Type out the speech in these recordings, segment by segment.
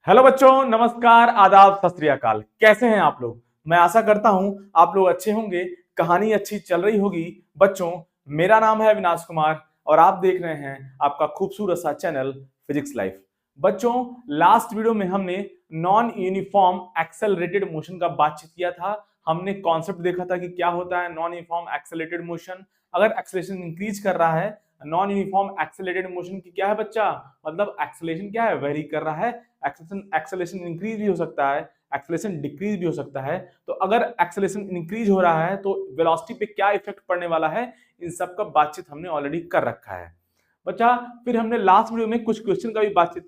Hello बच्चों, नमस्कार, आदाब, सत श्री अकाल। कैसे हैं आप लोग? मैं आशा करता हूं आप लोग अच्छे होंगे। कहानी अच्छी चल रही होगी। बच्चों, मेरा नाम है अविनाश कुमार और आप देख रहे हैं आपका खूबसूरत सा चैनल फिजिक्स लाइफ। बच्चों, लास्ट वीडियो में हमने नॉन यूनिफॉर्म एक्सेलरेटेड मोशन का बातचीत किया था। हमने कॉन्सेप्ट देखा था कि क्या होता है नॉन यूनिफॉर्म एक्सेलरेटेड मोशन। अगर एक्सेलरेशन इंक्रीज कर रहा है, नॉन यूनिफॉर्म एक्सेलरेटेड मोशन की क्या है बच्चा, मतलब एक्सेलरेशन क्या है, वेरी कर रहा है। एक्सेलरेशन इंक्रीज भी हो सकता है, एक्सेलरेशन डिक्रीज भी हो सकता है। तो अगर एक्सेलरेशन इंक्रीज हो रहा है तो वेलोसिटी पे क्या इफेक्ट पड़ने वाला है, इन सब का बातचीत हमने ऑलरेडी कर रखा है बच्चा। फिर हमने लास्ट वीडियो में कुछ क्वेश्चन का भी बातचीत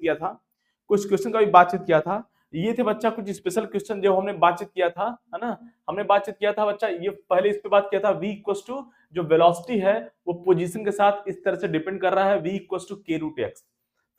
किया था, ये थे बच्चा कुछ स्पेशल क्वेश्चन जो हमने बातचीत किया था, है ना। हमने बातचीत किया था बच्चा, ये पहले इस पे बात किया था, v इक्वल्स टू जो वेलोसिटी है वो पोजीशन के साथ इस तरह से डिपेंड कर रहा है, v equals to k root x।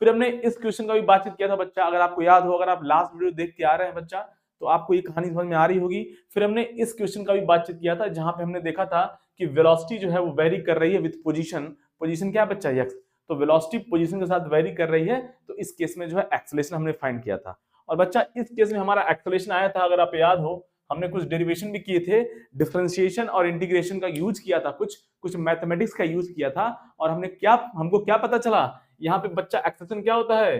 फिर हमने इस क्वेश्चन का भी बातचीत किया था बच्चा, अगर आपको याद हो, अगर आप लास्ट वीडियो देख के आ रहे हैं बच्चा तो आपको ये कहानी समझ में आ रही होगी। फिर हमने इस क्वेश्चन का भी बातचीत किया था जहां पे हमने देखा था कि वेलोसिटी जो है वो वेरी कर रही है विद पोजीशन। पोजीशन क्या है बच्चा, x। तो वेलोसिटी पोजीशन के साथ वेरी कर रही है, तो इस केस में जो है एक्सेलरेशन हमने फाइंड किया था। और बच्चा इस केस में हमारा एक्सेलरेशन आया था, अगर आप याद हो हमने कुछ डेरिवेशन भी किए थे, डिफरेंशिएशन और इंटीग्रेशन का यूज किया था, कुछ कुछ मैथमेटिक्स का यूज किया था। और हमको क्या पता चला, यहाँ पे बच्चा एक्सेलरेशन क्या होता है,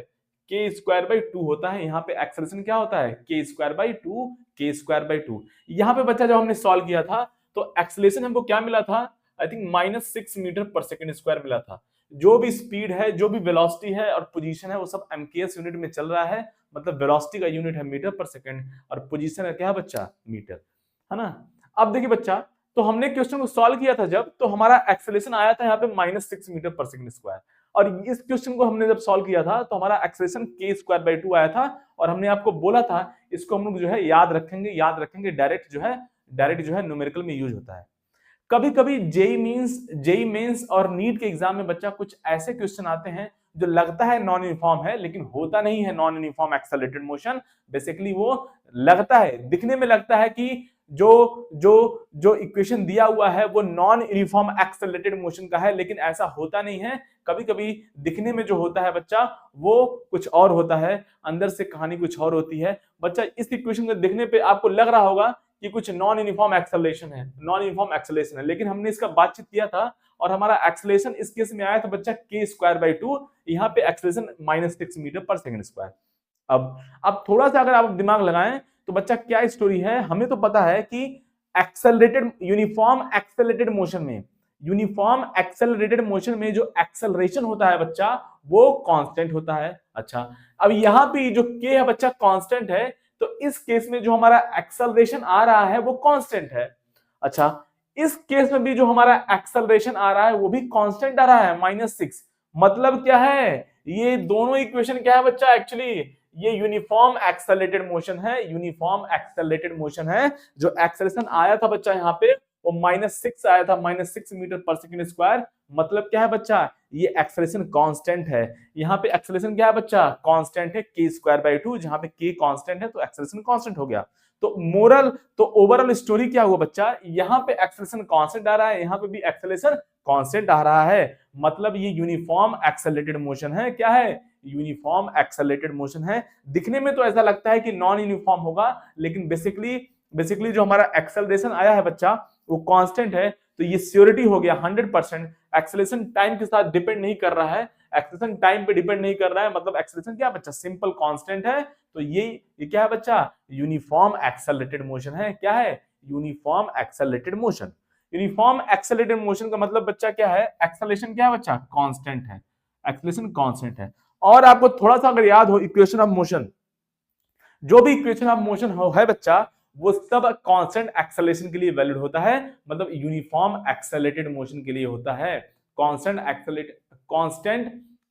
के स्क्वायर बाई टू होता है। यहाँ पे एक्सेलरेशन क्या होता है, के स्क्वायर बाई टू, के स्क्वायर बाई टू। यहाँ पे बच्चा जब हमने सॉल्व किया था तो एक्सेलरेशन हमको क्या मिला था, आई थिंक -6 मीटर पर सेकेंड स्क्वायर मिला था। जो भी स्पीड है, जो भी वेलोसिटी है और पोजीशन है, वो सब एमकेएस यूनिट में चल रहा है। मतलब वेलोसिटी का यूनिट है मीटर पर सेकेंड और पोजीशन का क्या है बच्चा, मीटर, है ना। अब देखिए बच्चा, तो हमने क्वेश्चन को सॉल्व किया था जब, तो हमारा एक्सेलरेशन आया था यहाँ पे -6 मीटर पर सेकेंड स्क्वायर। और इस क्वेश्चन को हमने जब सॉल्व किया था तो हमारा एक्सेलरेशन के स्क्वायर बाई टू आया था। और हमने आपको बोला था इसको हम लोग जो है याद रखेंगे, डायरेक्ट जो है न्यूमेरिकल में यूज होता है। कभी कभी जेई मेंस और नीट के एग्जाम में बच्चा कुछ ऐसे क्वेश्चन आते हैं जो लगता है नॉन यूनिफॉर्म है लेकिन होता नहीं है non uniform accelerated motion. Basically वो लगता है, दिखने में लगता है कि जो जो जो इक्वेशन दिया हुआ है वो नॉन यूनिफॉर्म एक्सेलरेटेड मोशन का है, लेकिन ऐसा होता नहीं है। कभी कभी दिखने में जो होता है बच्चा वो कुछ और होता है, अंदर से कहानी कुछ और होती है। बच्चा इस इक्वेशन को देखने पे आपको लग रहा होगा कि कुछ नॉन यूनिफॉर्म एक्सेलरेशन है, लेकिन हमने इसका बातचीत किया था और हमारा एक्सेलरेशन इस केस में आया था बच्चा के स्क्वायर बाई टू। यहाँ पे एक्सेलरेशन -6 मीटर पर सेकेंड स्क्वायर। अब थोड़ा सा अगर आप दिमाग लगाएं तो बच्चा क्या स्टोरी है, हमें तो पता है कि यूनिफॉर्म एक्सेलरेटेड मोशन में जो एक्सेलरेशन होता है बच्चा वो कांस्टेंट होता है। अच्छा, अब यहाँ पे जो के है बच्चा कांस्टेंट है, तो इस केस में जो हमारा एक्सेलरेशन आ रहा है वो कांस्टेंट है। अच्छा, इस केस में भी जो हमारा एक्सेलरेशन आ रहा है वो भी कांस्टेंट आ रहा है, -6। मतलब क्या है, ये दोनों इक्वेशन क्या है बच्चा, एक्चुअली ये यूनिफॉर्म एक्सेलरेटेड मोशन है। जो एक्सेलरेशन आया था बच्चा यहाँ पे वो -6 आया था, -6 मीटर पर सेकेंड स्क्वायर। मतलब क्या है बच्चा, ये एक्सेलरेशन कांस्टेंट है। यहाँ पे एक्सेलरेशन क्या है बच्चा, कांस्टेंट है, के स्क्वायर बाई टू। जहां पे के कांस्टेंट है तो एक्सेलरेशन कांस्टेंट हो गया। तो ओवरऑल स्टोरी क्या हुआ बच्चा, यहाँ पे एक्सेलरेशन कांस्टेंट आ रहा है, यहाँ पे भी एक्सेलरेशन कांस्टेंट आ रहा है। मतलब ये यूनिफॉर्म एक्सेलरेटेड मोशन है। क्या है, यूनिफॉर्म एक्सेलरेटेड मोशन है। दिखने में तो ऐसा लगता है कि नॉन यूनिफॉर्म होगा, लेकिन बेसिकली जो हमारा एक्सेलरेशन आया है बच्चा वो कांस्टेंट है। तो ये श्योरिटी हो गया 100%, एक्सेलरेशन टाइम के साथ डिपेंड नहीं कर रहा है, एक्सेलरेशन टाइम पे डिपेंड नहीं कर रहा है। मतलब एक्सेलरेशन क्या बच्चा, सिंपल कांस्टेंट है। तो ये क्या है बच्चा, यूनिफॉर्म एक्सेलरेटेड मोशन है। क्या है, uniform accelerated motion. Uniform accelerated motion का मतलब बच्चा क्या है, एक्सेलरेशन क्या है बच्चा, कांस्टेंट है, एक्सेलरेशन कांस्टेंट है। और आपको थोड़ा सा अगर याद हो, इक्वेशन ऑफ मोशन, जो भी इक्वेशन ऑफ मोशन है बच्चा वो सब कांस्टेंट एक्सेलरेशन के लिए वैलिड होता है। मतलब यूनिफॉर्म एक्सेलरेटेड मोशन के लिए होता है। Constant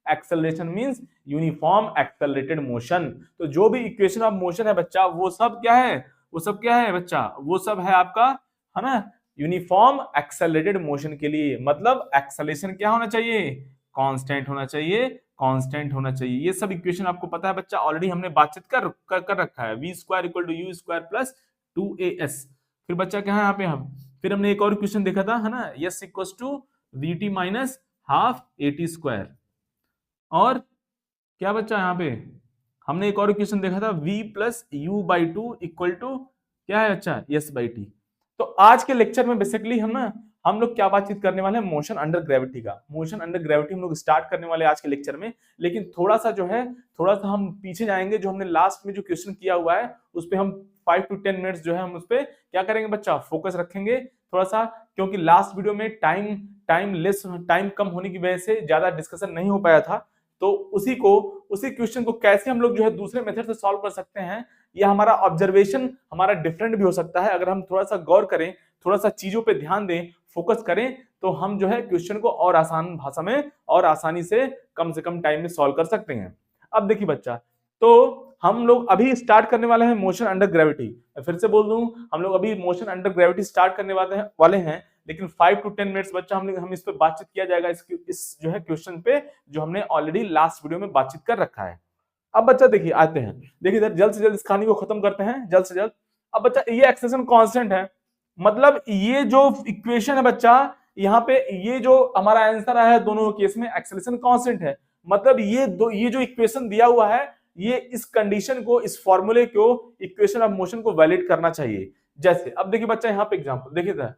acceleration means uniform accelerated motion. तो जो भी इक्वेशन ऑफ मोशन है बच्चा वो सब क्या है बच्चा, वो सब है आपका, है ना, यूनिफॉर्म एक्सेलरेटेड मोशन के लिए। मतलब एक्सेलरेशन क्या होना चाहिए, कांस्टेंट होना चाहिए। ये सब इक्वेशन आपको पता है बच्चा, ऑलरेडी हमने बातचीत कर रखा है। v square equal to you square plus 2as। फिर बच्चा क्या है यहाँ पे, हम फिर हमने एक और क्वेश्चन देखा था, है ना, s equal to vt minus half at square. और क्या बच्चा यहाँ पे, हमने एक और इक्वेशन देखा था v plus you by two equal to क्या है अच्छा एस बाई टी। तो आज के लेक्चर में बेसिकली हम लोग क्या बातचीत करने वाले हैं, मोशन अंडर ग्रेविटी का। मोशन अंडर ग्रेविटी हम लोग स्टार्ट करने वाले हैं आज के लेक्चर में, लेकिन थोड़ा सा जो है थोड़ा सा हम पीछे जाएंगे। जो हमने लास्ट में जो क्वेश्चन किया हुआ है उस पर हम 5 to 10 मिनट्स जो है हम उस पर क्या करेंगे बच्चा, फोकस रखेंगे थोड़ा सा, क्योंकि लास्ट वीडियो में टाइम कम होने की वजह से ज्यादा डिस्कशन नहीं हो पाया था। तो उसी क्वेश्चन को कैसे हम लोग जो है दूसरे मेथड से सॉल्व कर सकते हैं, या हमारा ऑब्जर्वेशन हमारा डिफरेंट भी हो सकता है। अगर हम थोड़ा सा गौर करें, थोड़ा सा चीजों पे ध्यान दें, फोकस करें, तो हम जो है क्वेश्चन को और आसान भाषा में और आसानी से कम टाइम में सॉल्व कर सकते हैं। अब देखिए बच्चा, तो हम लोग अभी स्टार्ट करने वाले हैं मोशन अंडर ग्रेविटी। फिर से बोल दूं, हम लोग अभी मोशन अंडर ग्रेविटी स्टार्ट करने वाले हैं, लेकिन 5 to 10 मिनट्स बच्चा हम इस पे बातचीत किया जाएगा इस जो है क्वेश्चन पे, जो हमने ऑलरेडी लास्ट वीडियो में बातचीत कर रखा है। अब बच्चा देखिए आते हैं, देखिए इधर जल्द से जल्द इस कहानी को खत्म करते हैं जल्द से जल्द। अब बच्चा ये एक्सेलेरेशन कांस्टेंट है, मतलब ये जो इक्वेशन है बच्चा, यहाँ पे ये जो हमारा आंसर आया है दोनों केस में एक्सेलेरेशन कांस्टेंट है। मतलब ये जो इक्वेशन दिया हुआ है, ये इस कंडीशन को, इस फॉर्मूले को, इक्वेशन ऑफ मोशन को वैलिड करना चाहिए। जैसे अब देखिए बच्चा, यहाँ पे एग्जांपल देखिए था,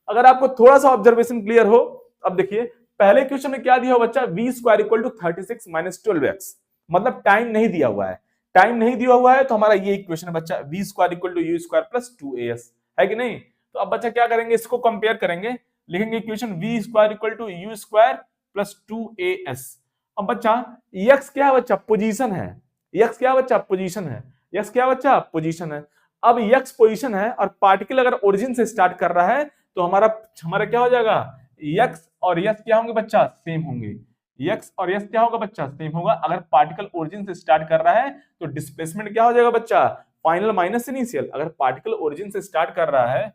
अगर आपको थोड़ा सा ऑब्जर्वेशन क्लियर हो, अब देखिए पहले क्वेश्चन में क्या दिया हो बच्चा, v square equal to 36 minus 12x, मतलब टाइम नहीं दिया हुआ है। टाइम नहीं दिया हुआ है तो हमारा ये इक्वेशन है बच्चा, v square equal to you square plus 2as, है कि नहीं। तो अब बच्चा क्या करेंगे, इसको कंपेयर करेंगे, लिखेंगे equation v square equal to you square plus 2as। अब बच्चा x क्या है बच्चा, पोजीशन है। x क्या बच्चा, पोजीशन है। x क्या बच्चा, पोजीशन है। अब x पोजीशन है और पार्टिकल अगर ओरिजिन से स्टार्ट कर रहा है तो हमारा क्या हो जाएगा, x और s क्या होंगे बच्चा, सेम होंगे। x और s क्या होगा बच्चा, सेम होगा। अगर पार्टिकल ओरिजिन से स्टार्ट कर रहा है तो डिस्प्लेसमेंट क्या हो जाएगा बच्चा, फाइनल माइनस इनिशियल। अगर पार्टिकल ओरिजिन से स्टार्ट कर रहा है,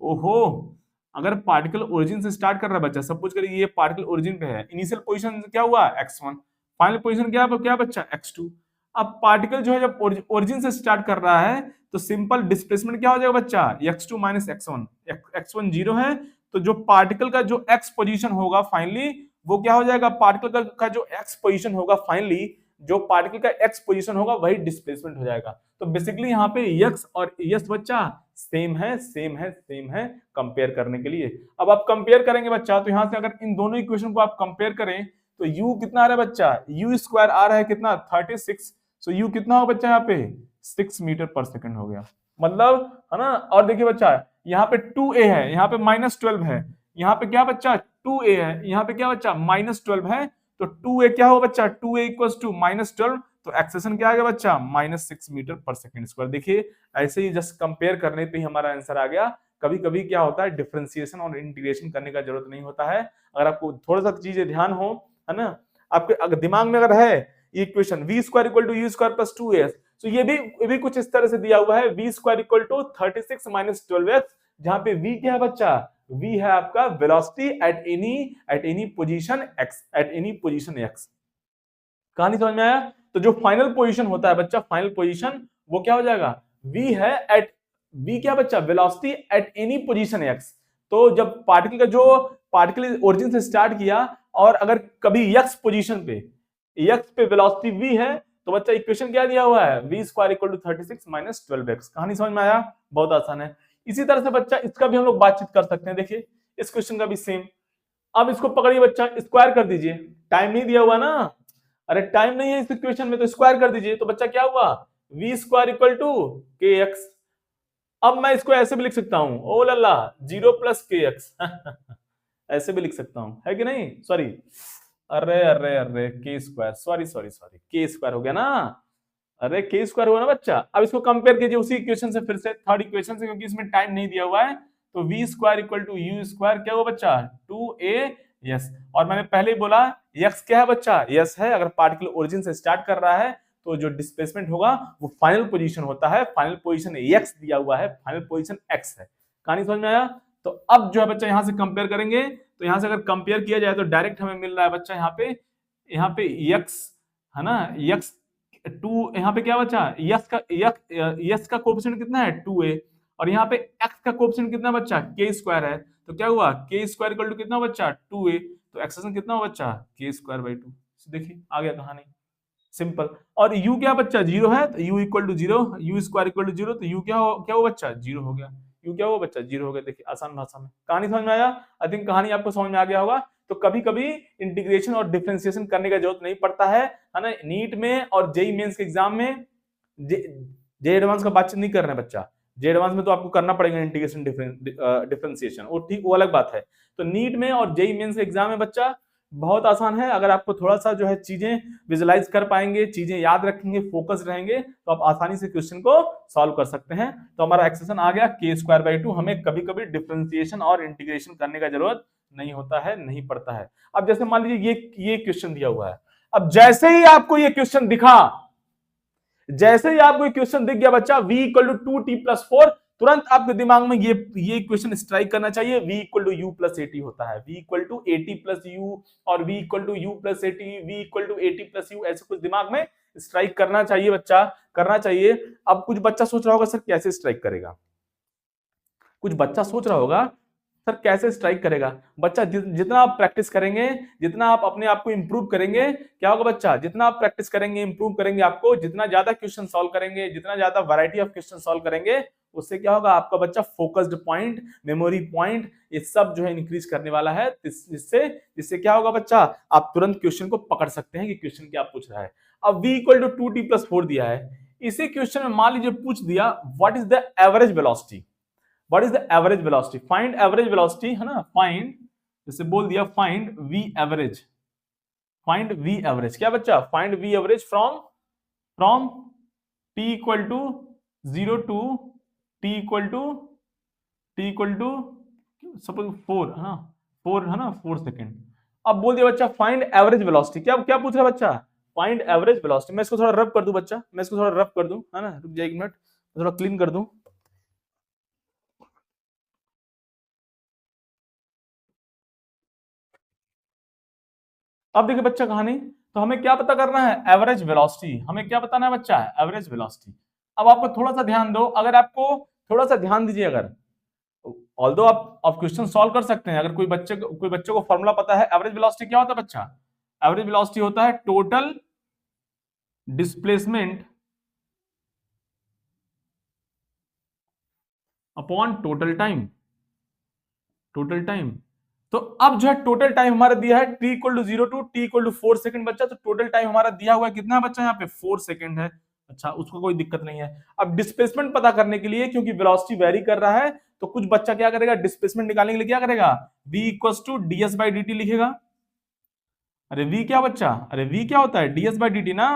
ओहो, अगर पार्टिकल ओरिजिन से स्टार्ट कर रहा है बच्चा, सपोज करिए ये पार्टिकल ओरिजिन पे है, इनिशियल पोजीशन क्या हुआ x1, फाइनल पोजीशन क्या बच्चा x2। अब पार्टिकल जो है जब ओरिजिन से स्टार्ट कर रहा है तो सिंपल डिस्प्लेसमेंट क्या हो जाएगा बच्चा, x2 minus x1। x1 zero है तो जो पार्टिकल का जो x पोजीशन होगा फाइनली, वो क्या हो जाएगा, पार्टिकल का जो x पोजीशन होगा फाइनली, जो पार्टिकल का x पोजीशन होगा वही डिस्प्लेसमेंट हो जाएगा। तो बेसिकली यहाँ पे x और s बच्चा सेम है कंपेयर करने के लिए। अब आप कंपेयर करेंगे बच्चा, तो यहाँ से अगर इन दोनों इक्वेशन को आप कंपेयर करें तो u कितना आ रहा है बच्चा, u स्क्वायर आ रहा है कितना, 36। सो u कितना हो बच्चा, यहाँ पे 6 मीटर पर सेकंड हो गया, मतलब है ना। और देखिए बच्चा, यहाँ पे 2a है, यहाँ पे -12 है, यहाँ पे क्या बच्चा 2a है, यहाँ पे क्या बच्चा -12 है। तो 2a क्या हो बच्चा, 2a इक्वल्स टू -12, तो एक्सेलेरेशन क्या आ गया बच्चा, -6 मीटर पर सेकंड स्क्वायर। देखिए ऐसे ही जस्ट कंपेयर करने पे ही हमारा आंसर आ गया। कभी कभी क्या होता है, डिफरेंशिएशन और इंटीग्रेशन करने का जरूरत नहीं होता है। अगर आपको थोड़ा सा चीजें ध्यान हो, है ना, आपके अगर दिमाग में अगर है equation v square equal to you square plus 2as, तो ये भी कुछ इस तरह से दिया हुआ है, v square equal to 36 minus 12x, जहां पे v क्या है बच्चा, v है आपका velocity at any position x, at any position x। कहानी समझ में आया। तो जो फाइनल पोजीशन होता है बच्चा, फाइनल पोजीशन वो क्या हो जाएगा, v है एट, v क्या बच्चा, velocity at any position x। तो जब पार्टिकल ओरिजिन से स्टार्ट किया और अगर कभी x पोजीशन पे, x पे वेलोसिटी v है, तो बच्चा इक्वेशन क्या दिया हुआ है, v square equal to 36 minus 12x। कहानी समझ में आया, बहुत आसान है। इसी तरह से बच्चा इसका भी हम लोग बातचीत कर सकते हैं। देखिए इस क्वेश्चन का भी सेम। अब इसको पकड़िए बच्चा, स्क्वायर कर दीजिए, टाइम नहीं दिया हुआ ना, अरे टाइम नहीं है इस इक्वेशन में, तो स्क्वायर कर दीजिए। तो बच्चा क्या हुआ, v square equal to kx। अब मैं इसको ऐसे भी लिख सकता हूं, ओ लल्ला 0 प्लस kx ऐसे भी लिख सकता हूं, है कि नहीं, सॉरी, अरे के स्क्वायर, सॉरी के स्क्वायर हो गया ना, अरे के स्क्वायर हुआ ना बच्चा। अब इसको कंपेयर कीजिए उसी इक्वेशन से, फिर से थर्ड इक्वेशन से, क्योंकि इसमें टाइम नहीं दिया हुआ है। तो v square equal to you square क्या हुआ बच्चा, 2a, और मैंने पहले ही बोला x क्या है बच्चा, यस है। अगर पार्टिकल ओरिजिन से स्टार्ट कर रहा है तो जो डिस्प्लेसमेंट होगा वो फाइनल पोजीशन होता है, फाइनल पोजीशन x दिया हुआ है, फाइनल पोजीशन x है। कहानी समझ में आया। तो अब जो है बच्चा यहाँ से कंपेयर करेंगे, तो यहाँ से अगर कंपेयर किया जाए तो डायरेक्ट हमें मिल रहा है बच्चा यहाँ पे x है ना, x 2, यहाँ पे क्या बच्चा, यस का कोएफिशिएंट कितना है 2a, और यहाँ पे x का कोएफिशिएंट कितना बच्चा, k स्क्वायर है। तो क्या हुआ, k स्क्वायर इक्वल टू कितना बच्चा 2a, तो एक्सेलेरेशन कितना हुआ बच्चा, k स्क्वायर बाई 2। देखिए आ गया कहानी, सिंपल। और u क्या बच्चा, जीरो है, तो u equal to zero, u square equal to zero, तो u क्या हो बच्चा, जीरो हो गया। u क्या हो बच्चा, जीरो हो गया। देखिए आसान भाषा में कहानी समझ में आया। आई थिंक कहानी आपको समझ में आ गया होगा। तो कभी कभी इंटीग्रेशन और डिफरेंशिएशन करने का जरूरत नहीं पड़ता है ना। नीट में और जेई मेंस के एग्जाम में जे एडवांस का बातचीत नहीं कर रहे हैं बच्चा। जे एडवांस में तो आपको करना पड़ेगा इंटीग्रेशन डिफरेंशिएशन, वो ठीक, वो अलग बात है। तो नीट में और जेई मेंस के एग्जाम में बच्चा बहुत आसान है। अगर आपको थोड़ा सा जो है चीजें विजुलाइज कर पाएंगे, चीजें याद रखेंगे, फोकस रहेंगे, तो आप आसानी से क्वेश्चन को सॉल्व कर सकते हैं। तो हमारा एक्सप्रेशन आ गया k²/2। हमें कभी कभी डिफरेंशिएशन और इंटीग्रेशन करने का जरूरत नहीं होता है, नहीं पड़ता है। अब जैसे मान लीजिए ये क्वेश्चन दिया हुआ है। अब जैसे ही आपको ये क्वेश्चन दिखा, जैसे ही आपको क्वेश्चन दिख गया बच्चा v इक्वल टू 2t+4, तुरंत आपके दिमाग में ये क्वेश्चन स्ट्राइक करना चाहिए, v equal to u plus a t होता है, v equal to a t plus u, और v equal to u plus a t, v equal to a t plus u, ऐसे कुछ दिमाग में स्ट्राइक करना चाहिए बच्चा, करना चाहिए। अब कुछ बच्चा सोच रहा होगा सर कैसे स्ट्राइक करेगा, कुछ बच्चा सोच रहा होगा सर कैसे स्ट्राइक करेगा। बच्चा जितना आप प्रैक्टिस करेंगे, जितना आप अपने आप को इंप्रूव करेंगे, क्या होगा बच्चा, जितना आप प्रैक्टिस करेंगे, इंप्रूव करेंगे, आपको जितना ज्यादा क्वेश्चन सॉल्व करेंगे, जितना ज्यादा वैरायटी ऑफ क्वेश्चन सॉल्व करेंगे, उससे क्या होगा, आपका बच्चा फोकस्ड पॉइंट, मेमोरी पॉइंट, ये सब जो है इंक्रीज करने वाला है। जिससे जिससे क्या होगा बच्चा, आप तुरंत क्वेश्चन को पकड़ सकते हैं कि क्वेश्चन क्या पूछ रहा है। अब v इक्वल टू 2t+4 दिया है, इसी क्वेश्चन में मान लीजिए पूछ दिया what is the average velocity, what is the average velocity, find average velocity, है ना, फाइंड, जैसे बोल दिया find v average, find v average, क्या बच्चा, find v average from t equal to 0 to t equal to suppose 4, है ना, 4, है ना, 4 सेकेंड। अब बोल दिया बच्चा फाइंड एवरेज वेलोसिटी, क्या क्या पूछ रहा है बच्चा, फाइंड एवरेज वेलोसिटी। मैं इसको थोड़ा रब कर दूं बच्चा, मैं इसको थोड़ा रब कर दूं, है ना, रुक जाए 1 मिनट, थोड़ा क्लीन कर दूं। अब देखिए बच्चा कहानी, तो हमें क्या पता करना है, एवरेज वेलोसिटी, हमें क्या बताना है बच्चा, एवरेज वेलोसिटी। अब आपको थोड़ा सा ध्यान दो, अगर आपको थोड़ा सा ध्यान दीजिए, अगर ऑल्दो आप क्वेश्चन सॉल्व कर सकते हैं, अगर कोई बच्चे को फॉर्मूला पता है, एवरेज वेलोसिटी क्या होता है बच्चा, एवरेज वेलोसिटी होता है total displacement upon total time, total time. तो अब जो है टोटल टाइम हमारा दिया है t equal to 0 to t equal to 4 second बच्चा, तो टोटल टाइम हमारा दिया हुआ है कितना बच्चा, यहाँ पे 4 सेकंड है। अच्छा, उसको कोई दिक्कत नहीं है। अब डिस्प्लेसमेंट पता करने के लिए, क्योंकि वेलोसिटी वेरी कर रहा है, तो कुछ बच्चा क्या करेगा, डिस्प्लेसमेंट निकालने के लिए क्या करेगा, v इक्वल टू ds/dt लिखेगा। अरे v क्या बच्चा, अरे v क्या होता है, ds/dt ना,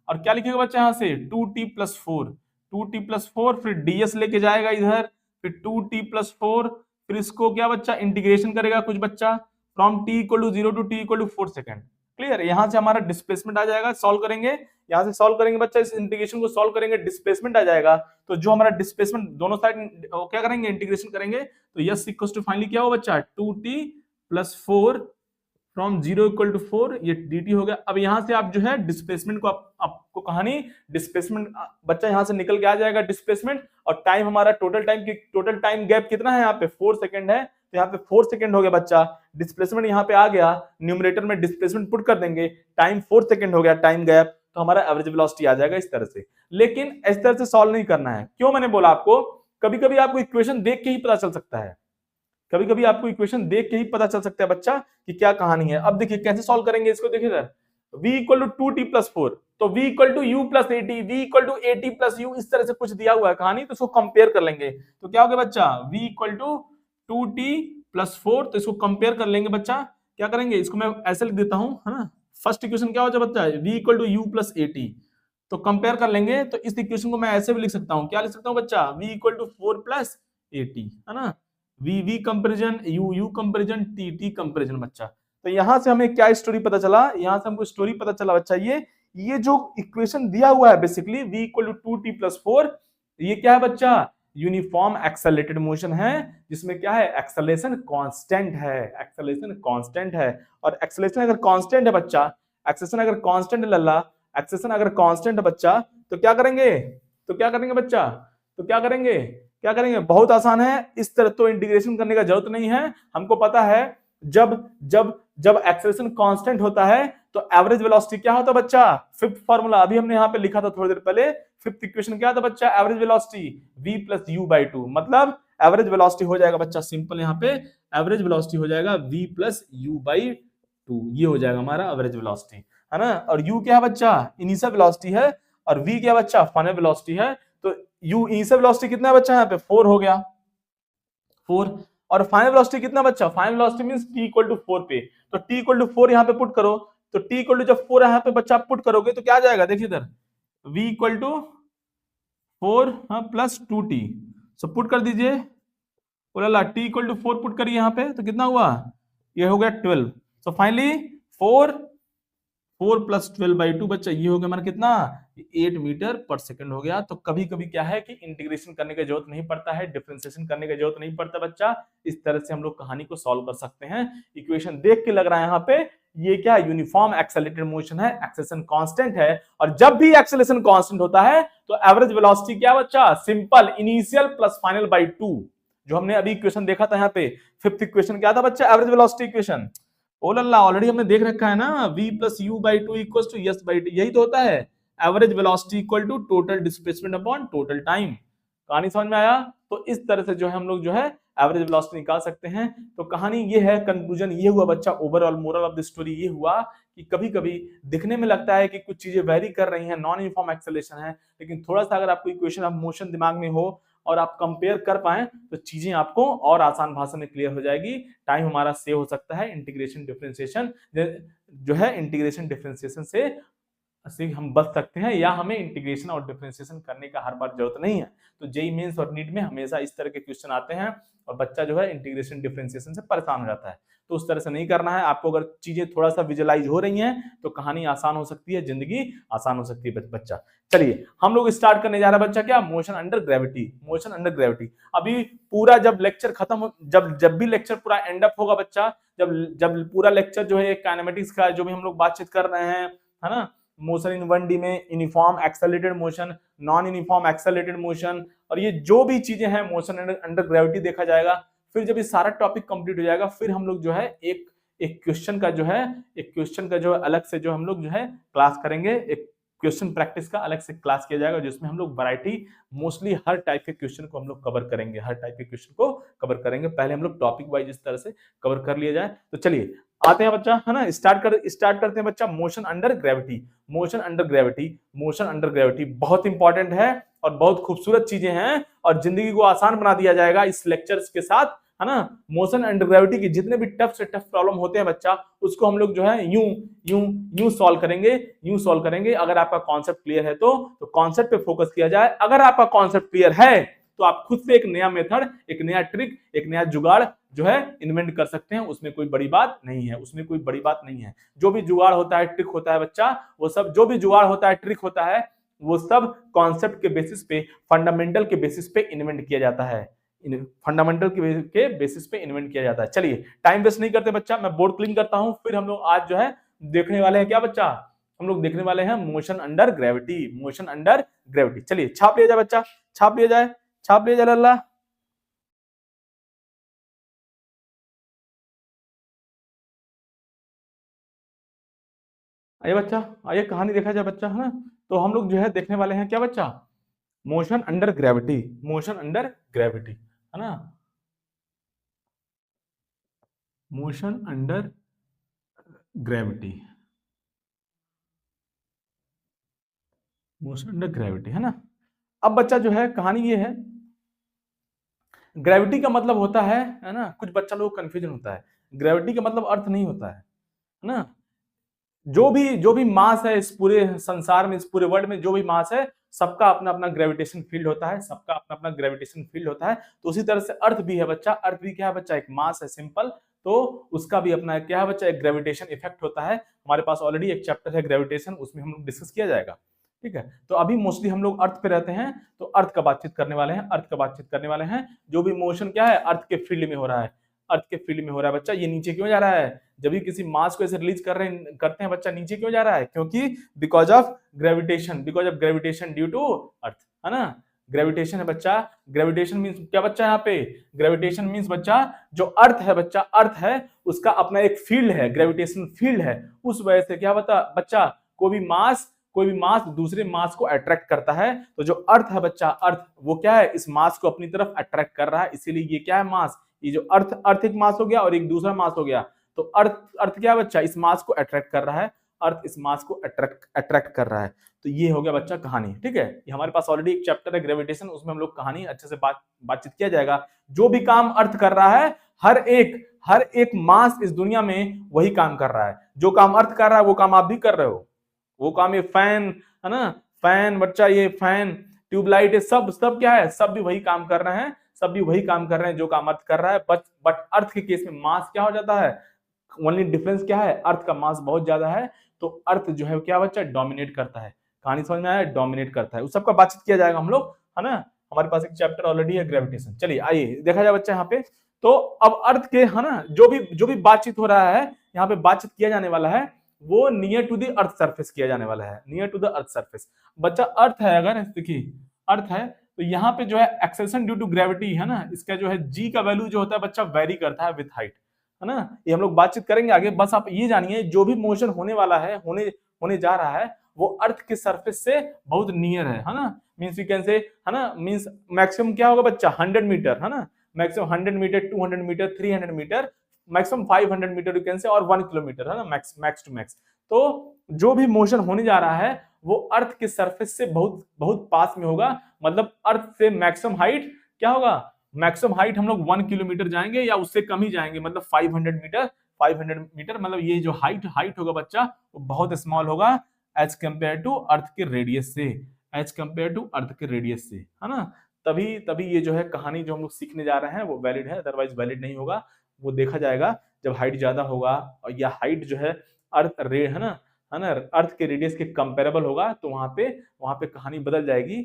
और क्या लिखेगा बच्चा यहाँ से 2t+4, 2t+4, फिर ds लेके जाएगा इधर, फिर 2t+4, फिर इसको क्या बच्चा इंटीग्रेशन करेगा कुछ बच्चा from t equal to 0 to t equal to 4 second. Clear, यहां से हमारा डिस्प्लेसमेंट आ जाएगा, सॉल्व करेंगे, यहां से सॉल्व करेंगे बच्चा, इस इंटीग्रेशन को सॉल्व करेंगे, डिस्प्लेसमेंट आ जाएगा। तो जो हमारा डिस्प्लेसमेंट दोनों साइड क्या करेंगे, इंटीग्रेशन करेंगे, तो यस इक्वल टू फाइनली क्या हो बच्चा 2t+4 फ्रॉम 0 इक्वल टू 4, ये dt हो गया। अब यहां से आप जो है डिस्प्लेसमेंट को आपको कहानी डिस्प्लेसमेंट बच्चा यहां से निकल के आ जाएगा डिस्प्लेसमेंट, और टाइम हमारा टोटल टाइम गैप कितना है, यहाँ पे 4 सेकंड है, तो यहाँ पे 4 सेकंड हो गया बच्चा, डिस्प्लेसमेंट यहाँ पे आ गया, न्यूमरेटर में डिस्प्लेसमेंट पुट कर देंगे, टाइम 4 सेकंड हो गया टाइम गैप, तो हमारा एवरेज वेलोसिटी आ जाएगा इस तरह से। लेकिन इस तरह से सॉल्व नहीं करना है, क्यों, मैंने बोला आपको कभी कभी आपको इक्वेशन देख के ही पता चल सकता है, कभी कभी आपको इक्वेशन देख के ही पता चल सकता है बच्चा कि क्या कहानी है। अब देखिए कैसे सॉल्व करेंगे इसको, देखिए sir v equal to 2t+4, तो v equal to u plus a t, v equal to a t plus u, इस तरह से कुछ दिया हुआ है कहानी, तो इसको कंपेयर कर लेंगे, तो क्या हो गया बच्चा v इक्वल टू 2t+4, तो इसको कंपेयर कर लेंगे बच्चा, क्या करेंगे, इसको मैं ऐसे लिख देता हूं, है ना, फर्स्ट इक्वेशन क्या हो जाए बच्चा, v equal to u plus a t, तो कंपेयर कर लेंगे, तो इस इक्वेशन को मैं ऐसे भी लिख सकता हूं, क्या लिख सकता हूं बच्चा, v equal to 4 plus a t, है ना, v comparison, u comparison, t comparison बच्चा। तो यहां से हमें क्या स्टोरी पता चला, यहां से हमको स्टोरी पता चला बच्चा, ये जो इक्वेशन दिया हुआ है basically v equal to 2t+4, ये क्या है बच्चा, यूनिफॉर्म एक्सेलरेटेड मोशन है, जिसमें क्या है, एक्सेलरेशन कांस्टेंट है, एक्सेलरेशन कांस्टेंट है, और एक्सेलरेशन अगर कांस्टेंट है बच्चा, एक्सेलरेशन अगर कांस्टेंट है लल्ला, एक्सेलरेशन अगर कांस्टेंट है बच्चा, तो क्या करेंगे, तो क्या करेंगे बच्चा, तो क्या करेंगे, क्या करेंगे, बहुत आसान है, इस तरह तो इंटीग्रेशन करने का जरूरत नहीं है, हमको पता है जब जब जब एक्सेलरेशन कांस्टेंट होता है तो एवरेज वेलोसिटी क्या होता है बच्चा, फिफ्थ फार्मूला अभी हमने यहाँ पे लिखा था थोड़ी देर पहले, फिफ्थ इक्वेशन क्या था बच्चा, average velocity v plus you by to, मतलब एवरेज वेलोसिटी हो जाएगा बच्चा सिंपल यहाँ पे एवरेज वेलोसिटी हो जाएगा v plus you by to, ये हो जाएगा हमारा एवरेज वेलोसिटी, है ना। और u क्या है बच्चा, इनिशियल वेलोसिटी है, और v क्या बच्चा, फाइनल वेलोसिटी है। तो u इनिशियल वेलोसिटी कितना है बच्चा, यहाँ पे 4 हो गया, 4, और फाइनल वेलोसिटी कितना बच्चा, final velocity means t equal to 4 पे, तो t इक्वल टू 4 यहाँ पे पुट करो, तो t इक्वल टू जब 4 यहाँ पे बच्चा पुट करोगे तो क्या आ जाएगा, देखिए इधर v equal to 4 plus 2t, so put कर दीजिए, बोला t इक्वल टू 4 पुट करिए यहाँ पे, तो कितना हुआ, ये हो गया 12, सो फाइनली 4 प्लस 12 बाई 2 बच्चा ये हो गया हमारा कितना, 8 मीटर पर सेकंड हो गया। तो कभी कभी क्या है कि इंटीग्रेशन करने की जरूरत नहीं पड़ता है, डिफरेंशिएशन करने की जरूरत नहीं पड़ता बच्चा, इस तरह से हम लोग कहानी को सॉल्व कर सकते हैं। इक्वेशन देख के लग रहा है यहाँ पे ये क्या यूनिफॉर्म एक्सेलरेटेड मोशन है, एक्सेलरेशन कांस्टेंट है, और जब भी एक्सेलरेशन कांस्टेंट होता है तो एवरेज वेलोसिटी क्या बच्चा, simple initial plus final by 2, जो हमने अभी इक्वेशन देखा था यहाँ पे फिफ्थ इक्वेशन क्या था बच्चा, एवरेज वेलोसिटी इक्वेशन, ओ लल्ला ऑलरेडी हमने देख रखा है ना, v plus you by two equal to s by t, यही तो होता है average velocity equal to total displacement upon total time. कहानी समझ में आया, तो इस तरह से जो है हम लोग जो है एवरेज वेलोसिटी निकाल सकते हैं। तो कहानी ये है, कंक्लूजन ये हुआ बच्चा, overall moral of the story ये हुआ कि कभी कभी दिखने में लगता है कि कुछ चीजें वेरी कर रही हैं, नॉन यूनिफॉर्म एक्सेलरेशन है, लेकिन थोड़ा सा अगर आपको इक्वेशन ऑफ मोशन दिमाग में हो और आप कंपेयर कर पाए तो चीजें आपको और आसान भाषा में क्लियर हो जाएगी, टाइम हमारा सेव हो सकता है। इंटीग्रेशन डिफरेंशिएशन जो है, इंटीग्रेशन डिफरेंशिएशन से हम बच सकते हैं, या हमें इंटीग्रेशन और डिफरेंशिएशन करने का हर बार जरूरत नहीं है। तो जेईई मेंस और नीट में हमेशा इस तरह के क्वेश्चन आते हैं और बच्चा जो है इंटीग्रेशन डिफरेंशिएशन से परेशान हो जाता है, तो उस तरह से नहीं करना है आपको। अगर चीजें थोड़ा सा विजुअलाइज हो रही हैं तो कहानी आसान हो सकती है, जिंदगी आसान हो सकती है बच्चा। चलिए हम लोग स्टार्ट करने जा रहे हैं बच्चा, क्या, motion under gravity, motion under gravity. अभी पूरा जब लेक्चर खत्म, जब भी लेक्चर पूरा एंड अप होगा बच्चा, जब पूरा लेक्चर जो है काइनेमेटिक्स का जो भी हम लोग बातचीत कर रहे हैं, है ना, मोशन इन 1D में uniform accelerated motion, non uniform accelerated motion, और ये जो भी चीजें हैं मोशन अंडर ग्रेविटी देखा जाएगा। फिर जब ये सारा टॉपिक कंप्लीट हो जाएगा फिर हम लोग जो है एक क्वेश्चन का जो है अलग से जो हम लोग जो है क्लास करेंगे, एक क्वेश्चन प्रैक्टिस का अलग से क्लास किया जाएगा, जिसमें हम लोग वैरायटी मोस्टली हर टाइप के क्वेश्चन को हम लोग कवर करेंगे, हर टाइप के क्वेश्चन को कवर करेंगे। पहले हम लोग टॉपिक वाइज इस तरह से कवर कर लिया जाए। तो चलिए आते हैं बच्चा, है ना, स्टार्ट करते हैं बच्चा, motion under gravity. Motion under gravity बहुत इंपॉर्टेंट है और बहुत खूबसूरत चीजें हैं, और जिंदगी को आसान बना दिया जाएगा इस लेक्चर्स के साथ, है ना। मोशन अंडर ग्रेविटी के जितने भी टफ से टफ प्रॉब्लम होते हैं बच्चा, उसको हम लोग जो है यूं सॉल्व करेंगे। अगर आपका कॉन्सेप्ट क्लियर है तो कॉन्सेप्ट पे फोकस किया जाए। अगर आपका कॉन्सेप्ट क्लियर है तो आप खुद से एक नया मेथड, एक नया ट्रिक, एक नया जुगाड़ जो है इन्वेंट कर सकते हैं, उसमें कोई बड़ी बात नहीं है। जो भी जुगाड़ होता है, ट्रिक होता है बच्चा, वो सब जो भी जुगाड़ होता है, ट्रिक होता है, वो सब कॉन्सेप्ट के बेसिस पे, फंडामेंटल के बेसिस पे इन्वेंट किया जाता है, चलिए टाइम वेस्ट नहीं करते बच्चा, मैं बोर्ड क्लीन करता हूं, फिर हम लोग आज जो है देखने वाले हैं क्या बच्चा, हम लोग देखने वाले हैं मोशन अंडर ग्रेविटी। चलिए छाप लिया जाए बच्चा, छाप लिया जाए लल्ला। आइए बच्चा, आइए कहानी देखा जाए बच्चा, है ना। तो हम लोग जो है देखने वाले हैं क्या बच्चा, मोशन अंडर ग्रेविटी, है ना, मोशन अंडर ग्रेविटी, है ना। अब बच्चा जो है कहानी ये है, ग्रेविटी का मतलब होता है ना, कुछ बच्चा लोग कंफ्यूजन होता है, ग्रेविटी का मतलब अर्थ नहीं होता है ना। जो भी मास है इस पूरे संसार में, इस पूरे वर्ल्ड में जो भी मास है, सबका अपना अपना ग्रेविटेशन फील्ड होता है, तो उसी तरह से अर्थ भी है बच्चा, अर्थ भी क्या है बच्चा, एक मास है सिंपल, तो उसका भी अपना क्या है बच्चा, एक ग्रेविटेशन इफेक्ट होता है। हमारे पास ऑलरेडी एक चैप्टर है ग्रेविटेशन, उसमें हम लोग डिस्कस किया जाएगा, ठीक है। तो अभी मोस्टली हम लोग अर्थ पे रहते हैं, तो अर्थ का बातचीत करने वाले हैं, जो भी मोशन क्या है अर्थ के फील्ड में हो रहा है, बच्चा। ये नीचे क्यों जा रहा है, जब भी किसी मास को ऐसे रिलीज करते हैं बच्चा, नीचे क्यों जा रहा है, क्योंकि because of gravitation due to earth, है ना, ग्रेविटेशन है बच्चा। ग्रेविटेशन मींस क्या बच्चा, यहाँ पे ग्रेविटेशन मींस बच्चा जो अर्थ है बच्चा, अर्थ है उसका अपना एक फील्ड है, ग्रेविटेशन फील्ड है। उस वजह से क्या बता बच्चा, कोई भी मास दूसरे मास को अट्रैक्ट करता है। तो जो अर्थ है बच्चा, अर्थ वो क्या है, इस मास को अपनी तरफ अट्रैक्ट कर रहा है, इसीलिए ये क्या है, मास। ये जो अर्थ एक मास हो गया और एक दूसरा मास हो गया। तो अर्थ क्या बच्चा, इस मास को अट्रैक्ट कर रहा है, अर्थ इस मास को अट्रैक्ट कर रहा है। तो ये हो गया बच्चा कहानी, ठीक है। ये हमारे पास ऑलरेडी एक चैप्टर है ग्रेविटेशन, उसमें हम लोग कहानी अच्छे से बातचीत किया जाएगा। जो भी काम अर्थ कर रहा है, हर एक मास इस दुनिया में वही काम कर रहा है। जो काम अर्थ कर रहा है वो काम आप भी कर रहे हो। वो काम ये फैन है ना, फैन बच्चा, ये फैन ट्यूबलाइट, ये सब क्या है, सब भी वही काम कर रहे हैं, सब भी वही काम कर रहे हैं जो काम अर्थ कर रहा है। बट अर्थ के केस में मास क्या हो जाता है, ओनली डिफरेंस क्या है, अर्थ का मास बहुत ज्यादा है, तो अर्थ जो है क्या बच्चा, डोमिनेट करता है। कहानी समझ में आया, डोमिनेट करता है। उस सबका बातचीत किया जाएगा हम लोग, है ना। हमारे पास एक चैप्टर ऑलरेडी है ग्रेविटेशन। चलिए आइए देखा जाए बच्चा यहाँ पे। तो अब अर्थ के, है ना, जो भी बातचीत हो रहा है यहाँ पे, बातचीत किया जाने वाला है वो near to the earth surface किया जाने वाला है, near to the earth surface. बच्चा अर्थ है, अगर देखिए अर्थ है तो यहाँ पे जो है एक्सेलरेशन ड्यू टू ग्रेविटी है ना, इसका जो है जी का वैल्यू जो होता है बच्चा वेरी करता है विथ हाइट, है ना। ये हम लोग बातचीत करेंगे आगे। बस आप ये जानिए जो भी मोशन होने वाला है, होने जा रहा है, वो अर्थ के सरफेस से बहुत नियर है ना। मींस यू कैन से, है ना, मींस मैक्सिमम क्या होगा बच्चा, 100 मीटर, है ना। Maximum 100 metre, 200 metre, 300 metre, maximum 500 metre you can say, और 1 किलोमीटर, है ना, मैक्स टू मैक्स। तो जो भी मोशन होने जा रहा है वो अर्थ के सरफेस से बहुत बहुत पास में होगा। मतलब अर्थ से मैक्सिमम हाइट क्या होगा, मैक्सिमम हाइट हम लोग 1 किलोमीटर जाएंगे या उससे कम ही जाएंगे, मतलब 500 मीटर, मतलब ये जो हाइट होगा बच्चा वो बहुत स्मॉल होगा एज कंपेयर टू अर्थ के रेडियस से, एज कंपेयर टू अर्थ के रेडियस से, है ना। तभी ये जो है कहानी जो हम लोग सीखने जा रहे हैं वो वैलिड है, अदरवाइज वैलिड नहीं होगा। वो देखा जाएगा जब हाइट ज्यादा होगा और या हाइट जो है है ना, अर्थ के रेडियस के कंपेरेबल होगा, तो वहां पे कहानी बदल जाएगी,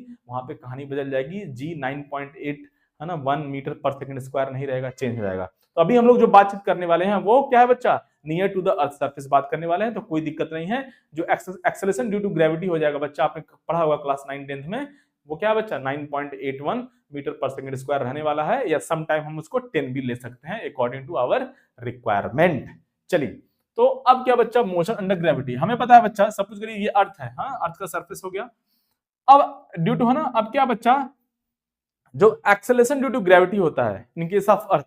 जी 9.8, है ना, 1 मीटर पर सेकंड स्क्वायर नहीं रहेगा, चेंज हो जाएगा। तो अभी हम लोग जो बातचीत करने वाले हैं वो क्या है बच्चा, near to the earth surface बात करने वाले हैं। तो कोई दिक्कत नहीं है, जो एक्सेलरेशन ड्यू टू ग्रेविटी हो जाएगा बच्चा, आपने पढ़ा होगा क्लास 9 10th में, वो क्या है बच्चा 9.81 मीटर पर सेकंड स्क्वायर रहने वाला है, या सम टाइम हम उसको 10 भी ले सकते हैं अकॉर्डिंग टू आवर रिक्वायरमेंट। चलिए, तो अब क्या बच्चा, मोशन अंडर ग्रेविटी हमें पता है बच्चा, सपोज करिए ये अर्थ है, हाँ, अर्थ का सरफेस हो गया। अब ड्यू टू, है ना, अब क्या बच्चा, जो एक्सेलरेशन ड्यू टू ग्रेविटी होता है in case of earth,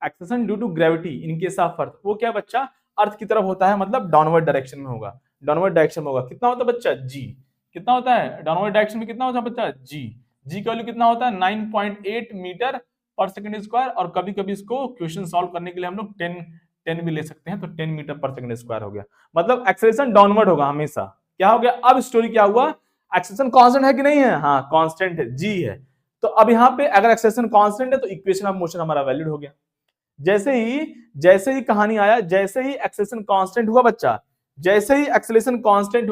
acceleration due to gravity in case of earth, वो क्या बच्चा, अर्थ की तरफ होता है, मतलब डाउनवर्ड डायरेक्शन में होगा, डाउनवर्ड डायरेक्शन में होगा। कितना होता है बच्चा, जी, कितना होता है डाउनवर्ड डायरेक्शन में, कितना होता है बच्चा, जी का वैल्यू कितना होता है 9.8 मीटर पर सेकंड स्क्वायर, और कभी कभी इसको क्वेश्चन सॉल्व करने के लिए हम लोग 10 भी ले सकते हैं, तो 10 मीटर पर सेकंड स्क्वायर हो गया। मतलब एक्सेलरेशन डाउनवर्ड होगा हमेशा। क्या हो गया, अब स्टोरी क्या हुआ, एक्सेलरेशन कांस्टेंट है कि नहीं है, हाँ कांस्टेंट है, जी है। तो अब यहाँ पे अगर एक्सेलरेशन कांस्टेंट है तो इक्वेशन ऑफ मोशन हमारा वैलिड हो गया। जैसे ही कहानी आया, जैसे ही एक्सेलरेशन कांस्टेंट हुआ बच्चा, जैसे ही एक्सेलरेशन कांस्टेंट